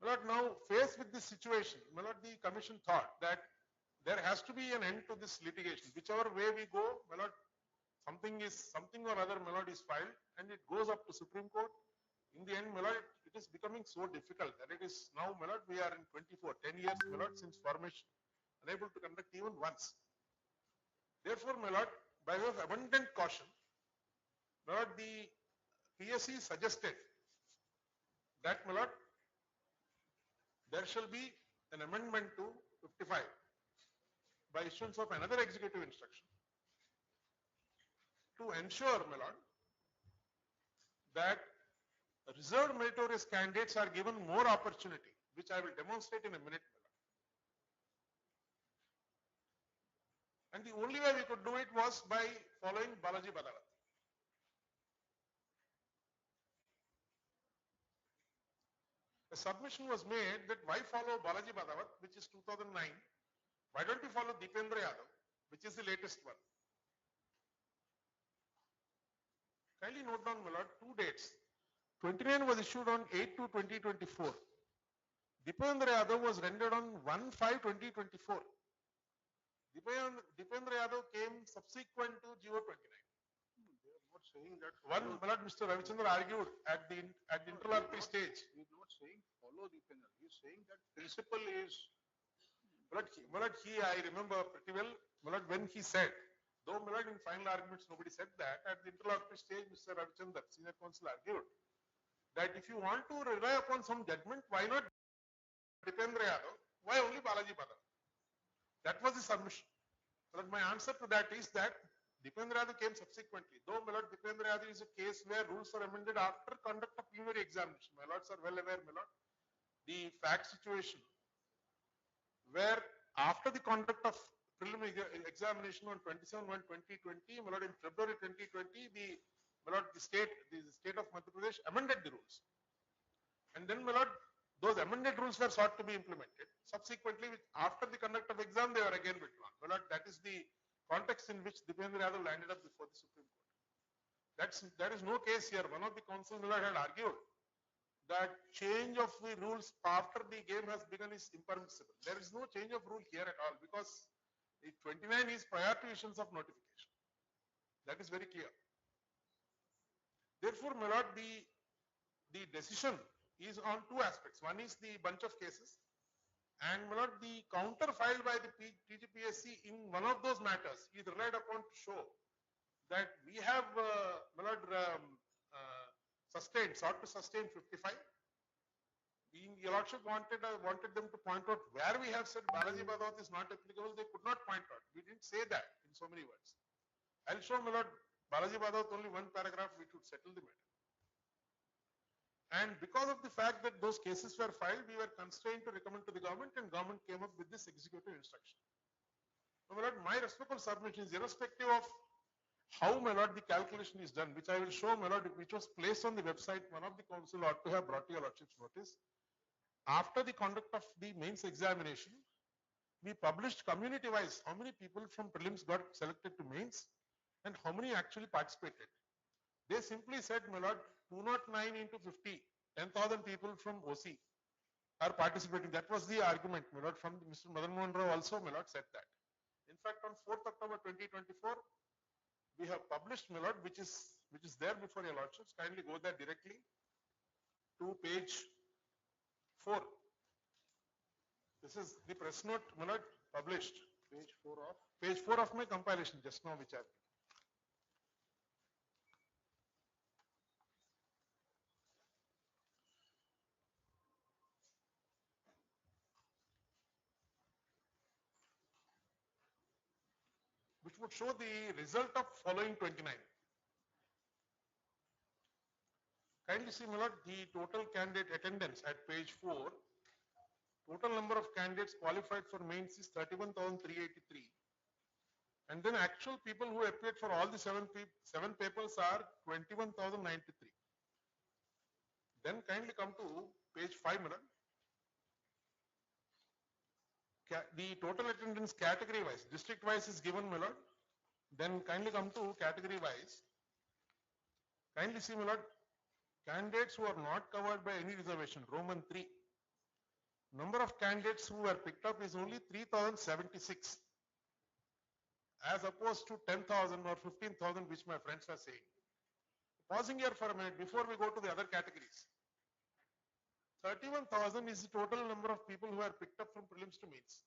Speaker 6: My lord, now faced with this situation, my lord, the commission thought that there has to be an end to this litigation. Whichever way we go, my lord, something or other, my lord, is filed and it goes up to Supreme Court. In the end, my lord, it is becoming so difficult that it is now, my lord, we are in 10 years, my lord, since formation, unable to conduct even once. Therefore, my lord, by way of abundant caution, my lord, the PSC suggested that, my lord, there shall be an amendment to 55 by issuance of another executive instruction to ensure, my lord, that reserved meritorious candidates are given more opportunity, which I will demonstrate in a minute, my lord. And the only way we could do it was by following Balaji Badawat. A submission was made that why follow Balaji Badawat, which is 2009, why don't you follow Deependra Yadav, which is the latest one. Kindly note down, my lord, two dates. 29 was issued on 8/2/2024. Deependra Yadav was rendered on 1/5/2024. Deependra Yadav came subsequent to GO 29.
Speaker 2: They are not saying that.
Speaker 6: One, my lord, Mr. Ravichandra argued at the interlocutory stage.
Speaker 2: He is not saying follow the penal. He is saying that principle is.
Speaker 6: My lord, I remember pretty well, my lord, when he said, though, my lord, in final arguments nobody said that, at the interlocutory stage, Mr. Ravichandra, senior counsel, argued that if you want to rely upon some judgment, why not Deependra Yadav? Why only Balaji Badawat? That was the submission. But my answer to that is that Deependra Yadav came subsequently. Though, my lord, Deependra Yadav is a case where rules are amended after conduct of preliminary examination. My lords are well aware, my lord, the fact situation where after the conduct of preliminary examination on 27/1/2020, my lord, in February 2020, the state of Madhya Pradesh amended the rules. And then, my lord, those amended rules were sought to be implemented. Subsequently, after the conduct of exam, they were again withdrawn. My lord, that is the context in which Deependra Yadav landed up before the Supreme Court. There is no case here. One of the counsel, my lord, had argued that change of the rules after the game has begun is impermissible. There is no change of rule here at all, because the 29 is prior to issuance of notification. That is very clear. Therefore, my lord, the decision is on two aspects. One is the bunch of cases, and my lord, the counter filed by the TGPSC in one of those matters is relied upon to show that we have, my lord, sought to sustain 55. Being the lordship wanted them to point out where we have said Balaji Badawat is not applicable, they could not point out. We didn't say that in so many words. I'll show my lord, Balaji Badawat only one paragraph which would settle the matter. And because of the fact that those cases were filed, we were constrained to recommend to the government, and government came up with this executive instruction. So, my lord, my respectful submission is irrespective of how, my lord, the calculation is done, which I will show, my lord, which was placed on the website. One of the council ought to have brought to your lordship's notice. After the conduct of the mains examination, we published community wise how many people from prelims got selected to mains and how many actually participated. They simply said, my lord, 209 into 50, 10,000 people from OC are participating. That was the argument, my lord, from Mr. Madan Mohan Rao also, my lord, said that. In fact, on 4th October 2024, we have published, my lord, which is there before your lordships. Kindly go there directly to page 4. This is the press note, my lord, published. Page 4 of my compilation just now, which I have. Which would show the result of following 29. Kindly see, my lord, the total candidate attendance at page 4. Total number of candidates qualified for mains is 31,383. And then actual people who appeared for all the seven papers are 21,093. Then kindly come to page 5, my lord. The total attendance category wise, district wise is given, my lord. Then kindly come to category wise. Kindly see, my lord, candidates who are not covered by any reservation, Roman 3. Number of candidates who were picked up is only 3,076 as opposed to 10,000 or 15,000 which my friends are saying. Pausing here for a minute before we go to the other categories. 31,000 is the total number of people who are picked up from prelims to mains.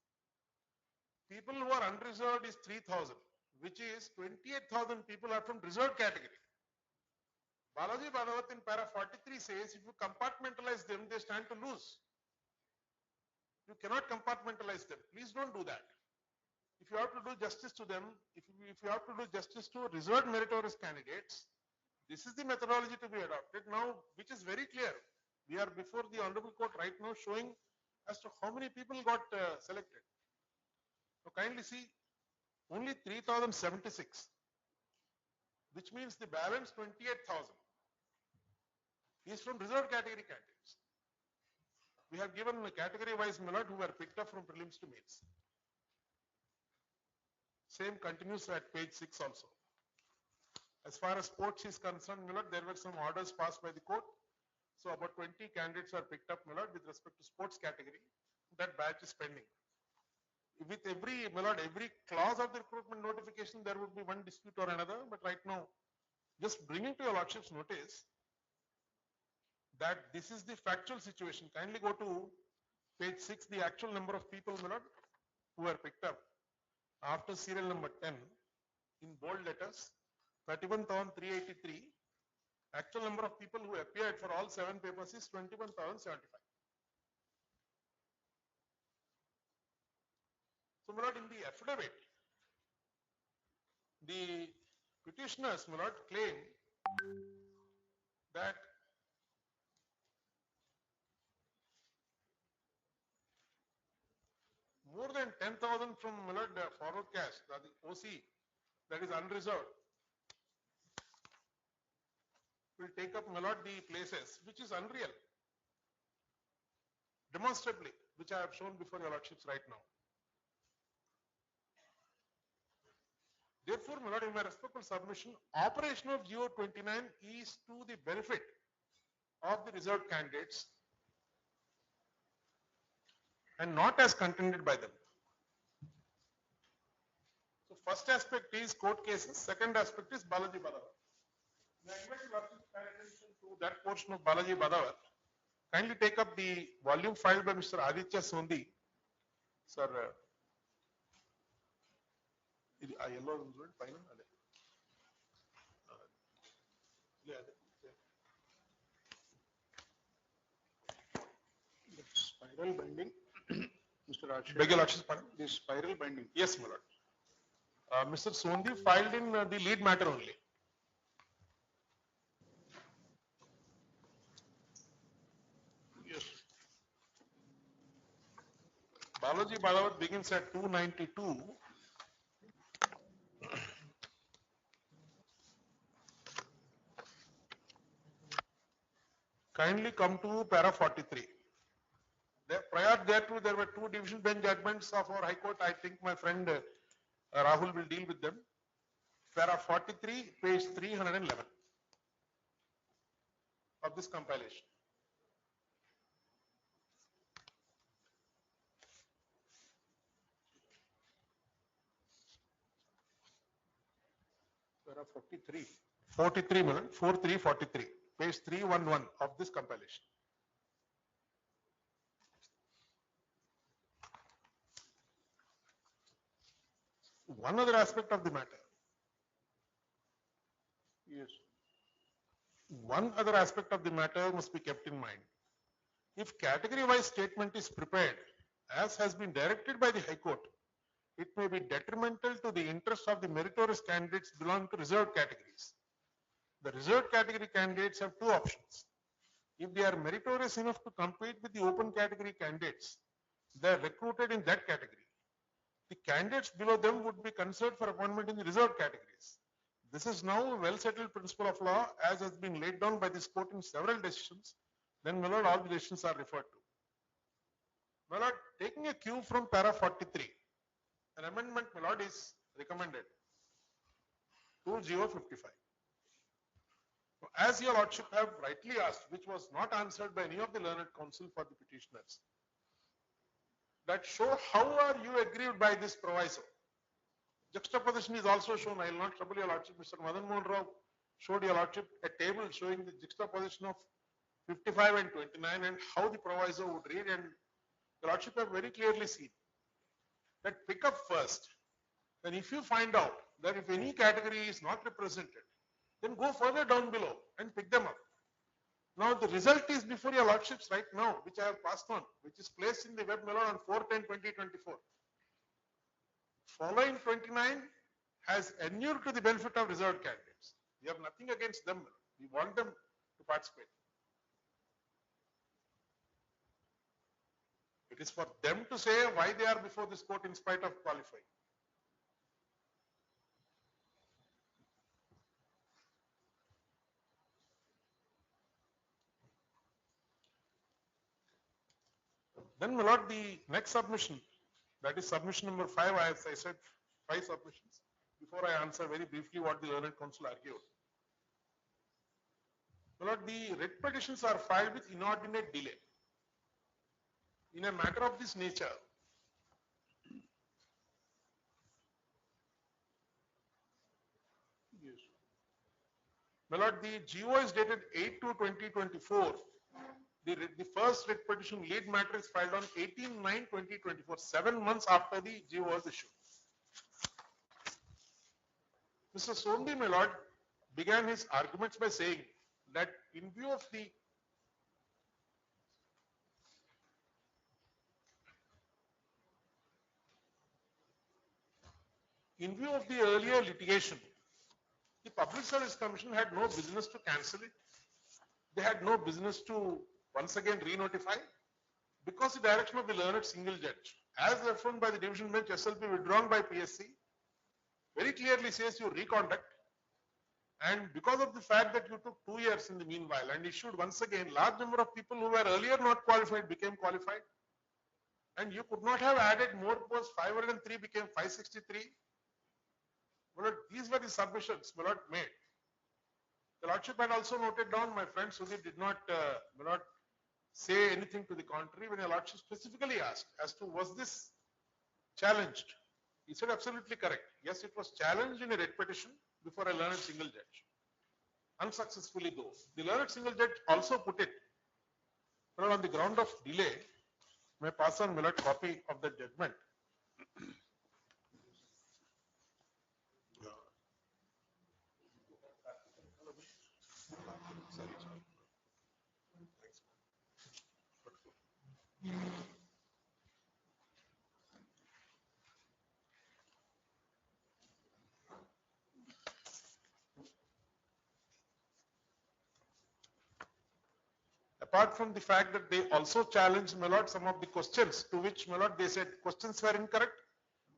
Speaker 6: People who are unreserved is 3,000, which is 28,000 people are from reserved category. Balaji Badawat in para 43 says if you compartmentalize them, they stand to lose. You cannot compartmentalize them. Please don't do that. If you have to do justice to them, if you have to do justice to reserved meritorious candidates, this is the methodology to be adopted now, which is very clear. We are before the Honorable Court right now showing as to how many people got selected. So kindly see, only 3,076, which means the balance 28,000 is from reserved category candidates. We have given a category wise, my lord, who were picked up from prelims to mains. Same continues at page 6 also. As far as sports is concerned, my lord, there were some orders passed by the court. So about 20 candidates are picked up, my lord, with respect to sports category. That batch is pending. With every, my lord, every clause of the recruitment notification, there would be one dispute or another. But right now, just bringing to your lordship's notice that this is the factual situation. Kindly go to page 6, the actual number of people, my lord, who are picked up after serial number 10 in bold letters, 31,383. Actual number of people who appeared for all 7 papers is 21,075. So, my lord, in the affidavit, the petitioners, my lord, claim that more than 10,000 from, my lord, forward caste, the OC, that is unreserved, will take up, my lord, the places, which is unreal. Demonstrably, which I have shown before your lordships right now. Therefore, my lord, in my respectful submission, operation of GO 29 is to the benefit of the reserved candidates and not as contended by them. So first aspect is court cases, second aspect is Balaji Badavar. Now, I invite your Lordship's attention to that portion of Balaji Badavar. Kindly take up the volume filed by Mr. Aditya Sondi. Sir, yellow final.
Speaker 2: Spiral binding, Mr. Rajshekar.
Speaker 6: Beg your Lordship's pardon?
Speaker 2: This spiral binding.
Speaker 6: Yes, my lord. Mr. Sondi filed in the lead matter only.
Speaker 2: Yes.
Speaker 6: Balaji Badavat begins at 292. Kindly come to para 43. Prior thereto, there were two division bench judgments of our High Court. I think my friend Rahul will deal with them. Para 43, page 311 of this compilation.
Speaker 2: Para 43.
Speaker 6: 43, 4343, page 311 of this compilation. One other aspect of the matter.
Speaker 2: Yes.
Speaker 6: One other aspect of the matter must be kept in mind. If category-wise statement is prepared, as has been directed by the High Court, it may be detrimental to the interest of the meritorious candidates belonging to reserved categories. The reserved category candidates have two options. If they are meritorious enough to compete with the open category candidates, they are recruited in that category. The candidates below them would be considered for appointment in the reserved categories. This is now a well-settled principle of law as has been laid down by this court in several decisions. Then, my lord, all the decisions are referred to. My lord, taking a cue from para 43, an amendment, my lord, is recommended to 055. As your lordship have rightly asked, which was not answered by any of the learned counsel for the petitioners, that show how are you aggrieved by this proviso. Juxtaposition is also shown. I will not trouble your lordship. Mr. Madan Mohan Rao showed your lordship a table showing the juxtaposition of 55 and 29 and how the proviso would read, and your lordship have very clearly seen that pick up first. Then if you find out that if any category is not represented, then go further down below and pick them up. Now the result is before your lordships right now, which I have passed on, which is placed in the web mail on 4/10/2024. Following 29 has inured to the benefit of reserved candidates. We have nothing against them. We want them to participate. It is for them to say why they are before this court in spite of qualifying. Then, my lord, the next submission, that is submission number 5, as I said, 5 submissions. Before I answer very briefly what the learned counsel argued. My lord, the writ petitions are filed with inordinate delay. In a matter of this nature,
Speaker 2: Yes.
Speaker 6: my lord, the GO is dated 8/2/2024. The first writ petition lead matter is filed on 18/9/2024, 7 months after the GO was issued. Mr. Sondi, my lord, began his arguments by saying that in view of the earlier litigation, the Public Service Commission had no business to cancel it. They had no business to once again re-notify because the direction of the learned single judge, as affirmed by the division bench SLP withdrawn by PSC, very clearly says you reconduct, and because of the fact that you took 2 years in the meanwhile and issued once again, large number of people who were earlier not qualified became qualified, and you could not have added more posts. 503 became 563. Well, these were the submissions my lord made. The lordship had also noted down, my friend Sudhir did not say anything to the contrary when the lordship specifically asked as to was this challenged He said absolutely correct. Yes, it was challenged in a writ petition before a learned single judge. Unsuccessfully though. The learned single judge also put it, well, on the ground of delay, may pass on Millard copy of the judgment. Sorry. Apart from the fact that they also challenged Millard some of the questions to which Millard they said questions were incorrect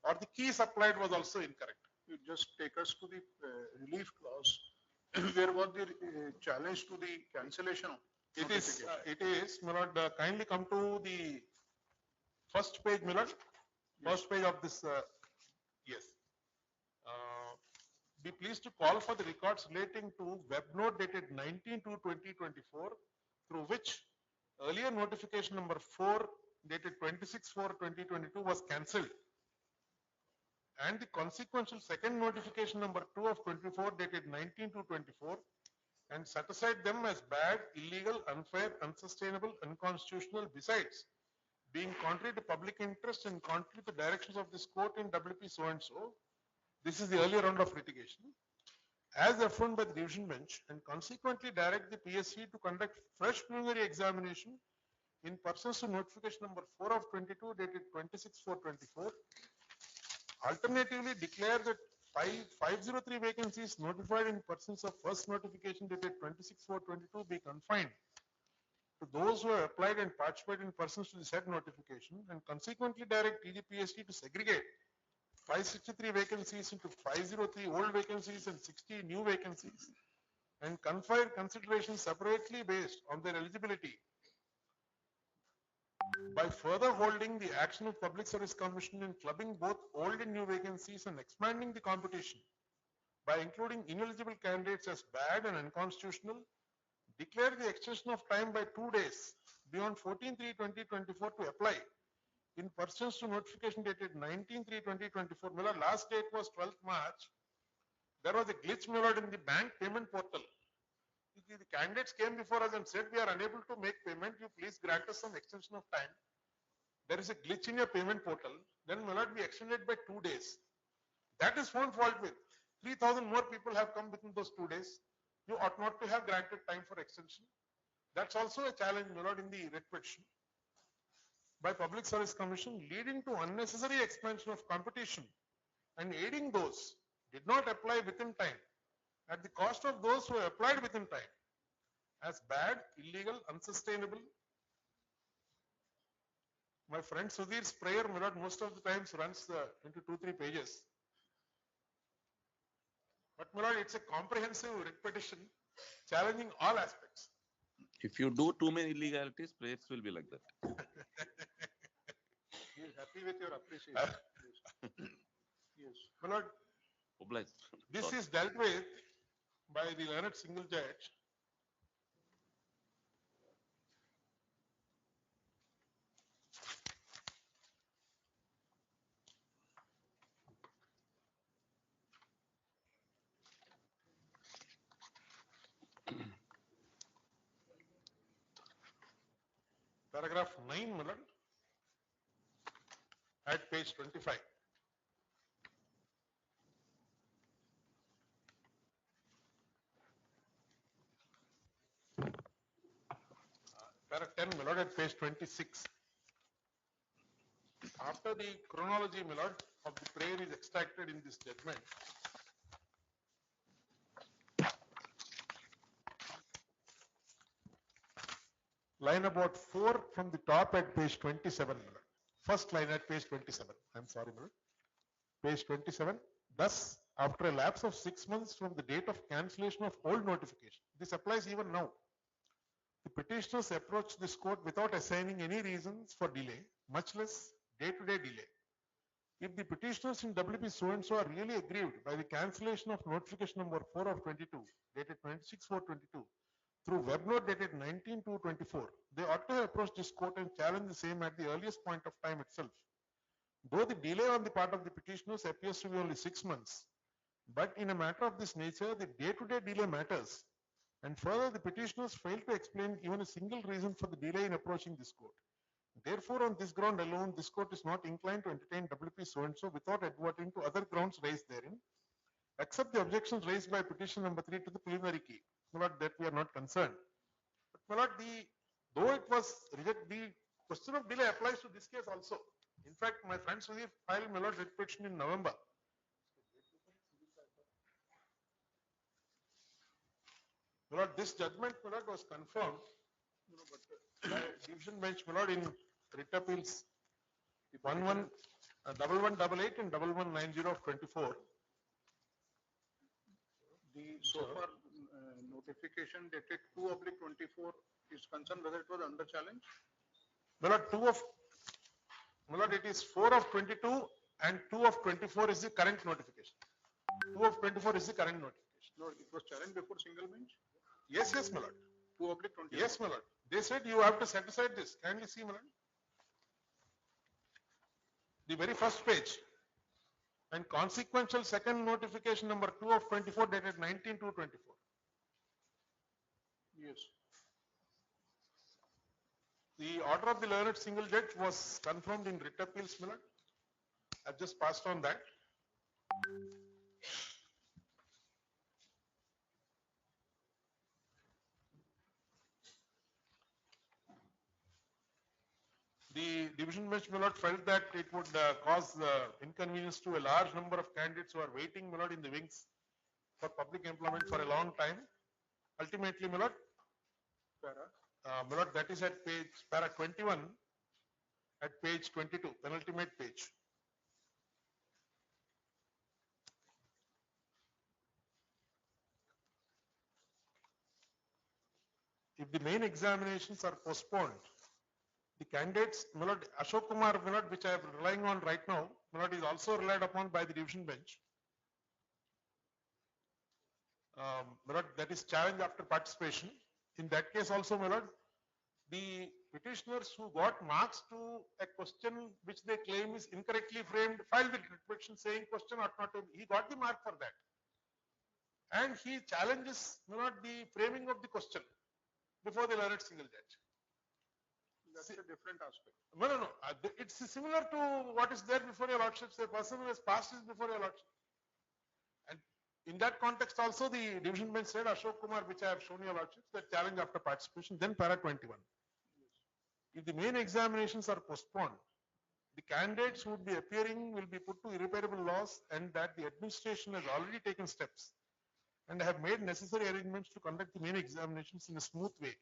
Speaker 6: or the key supplied was also incorrect.
Speaker 2: You just take us to the relief clause. Where was the challenge to the cancellation of
Speaker 6: It is, Millard, kindly come to the first page, Millard. First page of this, yes. Be pleased to call for the records relating to web note dated 19/2/2024, through which earlier notification number 4 dated 26/4/2022 was cancelled, and the consequential second notification number 2 of 24 dated 19/2/24, and set aside them as bad, illegal, unfair, unsustainable, unconstitutional, besides being contrary to public interest and contrary to the directions of this court in WP so and so. This is the earlier round of litigation, as affirmed by the division bench, and consequently direct the PSC to conduct fresh preliminary examination in persons to notification number 4 of 22 dated 26/4/24. Alternatively, declare that 503 vacancies notified in persons of first notification dated 26/4/22 be confined to those who have applied and participated in persons to the said notification, and consequently direct TGPSC to segregate 563 vacancies into 503 old vacancies and 60 new vacancies, and confer consideration separately based on their eligibility, by further holding the action of Public Service Commission in clubbing both old and new vacancies and expanding the competition by including ineligible candidates as bad and unconstitutional, declare the extension of time by 2 days beyond 14/3/2024 to apply in pursuance to notification dated 19/3/2024. Millard, last date was 12th March. There was a glitch, Millard, in the bank payment portal. The candidates came before us and said, we are unable to make payment. You please grant us some extension of time. There is a glitch in your payment portal. Then, Millard, we extended by 2 days. That is found fault with. 3,000 more people have come within those 2 days. You ought not to have granted time for extension. That's also a challenge, Millard, in the writ petition by Public Service Commission, leading to unnecessary expansion of competition and aiding those did not apply within time at the cost of those who applied within time as bad, illegal, unsustainable. My friend Sudhir's prayer, Millard, most of the times runs into 2-3 pages. But Millard, it's a comprehensive writ petition challenging all aspects.
Speaker 7: If you do too many illegalities, prayers will be like that.
Speaker 2: He is happy with your appreciation. Yes.
Speaker 6: Millard,
Speaker 7: Obliged.
Speaker 6: this is dealt with by the learned single judge. Paragraph 9, Millard, at page 25. Paragraph 10, Millard, at page 26. After the chronology, Millard, of the prayer is extracted in this judgment, line about 4 from the top at page 27, Millard. First line at page 27. I'm sorry, Millard. Page 27. Thus, after a lapse of 6 months from the date of cancellation of old notification, this applies even now, the petitioners approach this court without assigning any reasons for delay, much less day-to-day delay. If the petitioners in WP so and so are really aggrieved by the cancellation of notification number 4 of 22, dated 26/4/22, through web note dated 19/2/24, they ought to have approached this court and challenged the same at the earliest point of time itself. Though the delay on the part of the petitioners appears to be only 6 months, but in a matter of this nature, the day-to-day delay matters. And further, the petitioners failed to explain even a single reason for the delay in approaching this court. Therefore, on this ground alone, this court is not inclined to entertain WP so-and-so without adverting to other grounds raised therein, except the objections raised by petition number 3 to the preliminary key. My lord, that we are not concerned. But my lord, though it was rejected, the question of delay applies to this case also. In fact, my friend Sudhir filed my lord writ petition in November. My lord, this judgment, my lord, was confirmed, by division bench, my lord, in writ appeals 1188 and 1190 of 24.
Speaker 2: The so far notification dated 2/24 is concerned whether it was under challenge?
Speaker 6: My lord, it is 4 of 22 and 2 of 24 is the current notification. 2 of 24 is the current notification.
Speaker 2: No, it was challenged before single bench?
Speaker 6: Yes, yes, my lord.
Speaker 2: 2/24?
Speaker 6: Yes, my lord. They said you have to set aside this. Kindly see, my lord. The very first page. And consequential second notification number 2 of 24 dated 19/2/24.
Speaker 2: Yes.
Speaker 6: The order of the learned single judge was confirmed in writ appeals, my lord. I've just passed on that. The division bench, my lord, felt that it would cause inconvenience to a large number of candidates who are waiting, my lord, in the wings for public employment for a long time. Ultimately, my lord, my lord, that is at para 21, at page 22, penultimate page. If the main examinations are postponed, the candidates, my lord, Ashok Kumar, my lord, which I am relying on right now, my lord, is also relied upon by the division bench. My lord, that is challenge after participation. In that case also, my lord, the petitioners who got marks to a question which they claim is incorrectly framed, filed the petition saying question ought not to, he got the mark for that. And he challenges, my lord, the framing of the question before the learned single judge.
Speaker 2: That's a different aspect.
Speaker 6: No. It's similar to what is there before your lordship. The person who has passed is before your lordship. And in that context also the division bench said Ashok Kumar, which I have shown your lordship, that challenge after participation, then para 21. If the main examinations are postponed, the candidates who would be appearing will be put to irreparable loss, and that the administration has already taken steps and have made necessary arrangements to conduct the main examinations in a smooth way.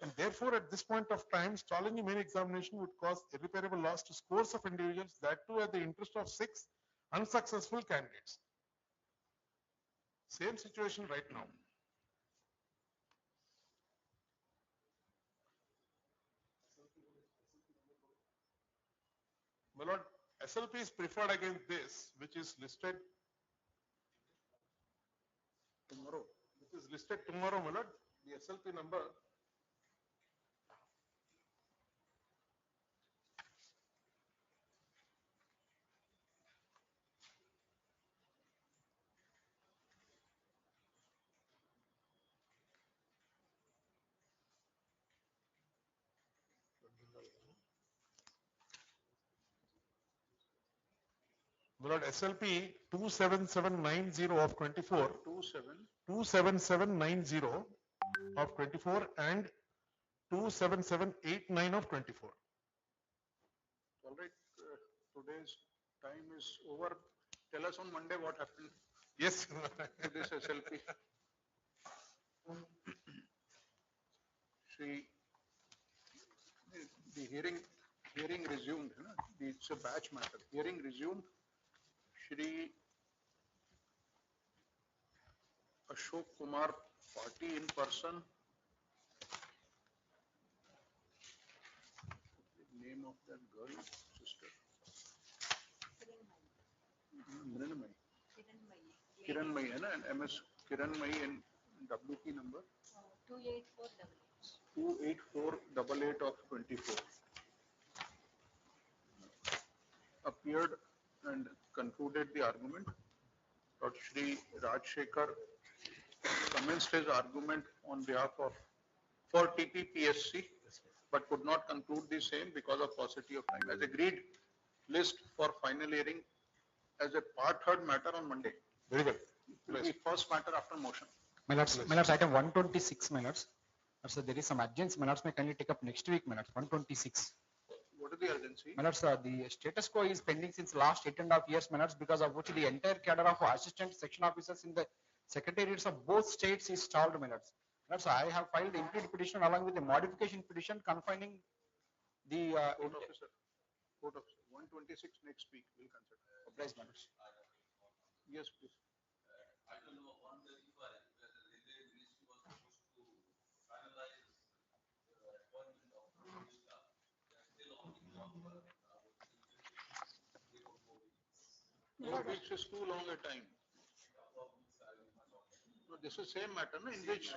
Speaker 6: And therefore, at this point of time, stalling the main examination would cause irreparable loss to scores of individuals, that too at the interest of 6 unsuccessful candidates. Same situation right now. My lord, SLP is preferred against this, which is listed tomorrow. This is listed tomorrow, my lord. The SLP number. My lord, SLP 27790 of 24. 27790 of 24 and 27789 of 24.
Speaker 2: All right, today's time is over. Tell us on Monday what happened
Speaker 6: Yes.
Speaker 2: to this SLP. See, the hearing resumed. It's a batch matter. Hearing resumed. Shri Ashok Kumar party in person. The name of that girl, sister. Mrinamai. Kiranmai, hai na? And MS Kiranmai and WP number?
Speaker 8: 28488.
Speaker 2: 28488 of 24. appeared and concluded the argument. Dr. Shri Rajshekar commenced his argument on behalf of, for TPPSC, but could not conclude the same because of paucity of time. As agreed, list for final hearing as a part third matter on Monday.
Speaker 6: Very well.
Speaker 2: It will be first matter after motion.
Speaker 8: My lords, item 126, my lords. So there is some urgency, my lords, may kindly take up next week, my lords, 126.
Speaker 2: What is the urgency?
Speaker 8: My lords, the status quo is pending since last 8.5 years, my lords, because of which the entire cadre of assistant section officers in the secretariats of both states is stalled, my lords. My lords, I have filed the implead petition along with the modification petition confining the,
Speaker 2: Court officer, 126 next week, we'll consider.
Speaker 8: obliged, my lords.
Speaker 2: Yes, please. Four weeks is too long a time. No, this is same matter, no, in which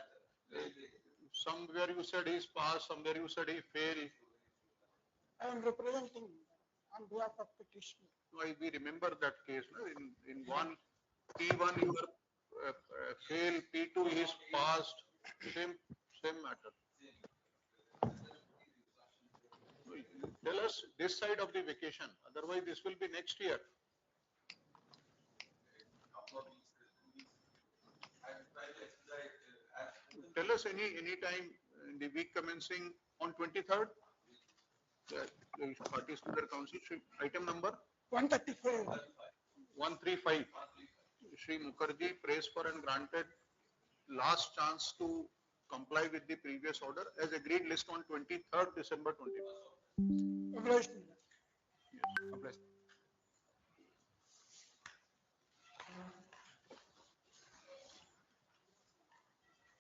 Speaker 2: somewhere you said he's passed, somewhere you said he failed.
Speaker 9: I am representing on behalf of petitioner.
Speaker 2: No, we remember that case, no, in one, P1 you were failed, P2 is passed, same matter. Tell us this side of the vacation, otherwise this will be next year. Tell us any time in the week commencing on 23rd. Parties to their council, item number
Speaker 9: 135.
Speaker 2: 135. Shri Mukherjee praised for and granted last chance to comply with the previous order as agreed list on 23rd December 2021.
Speaker 9: Obliged.
Speaker 8: Obliged.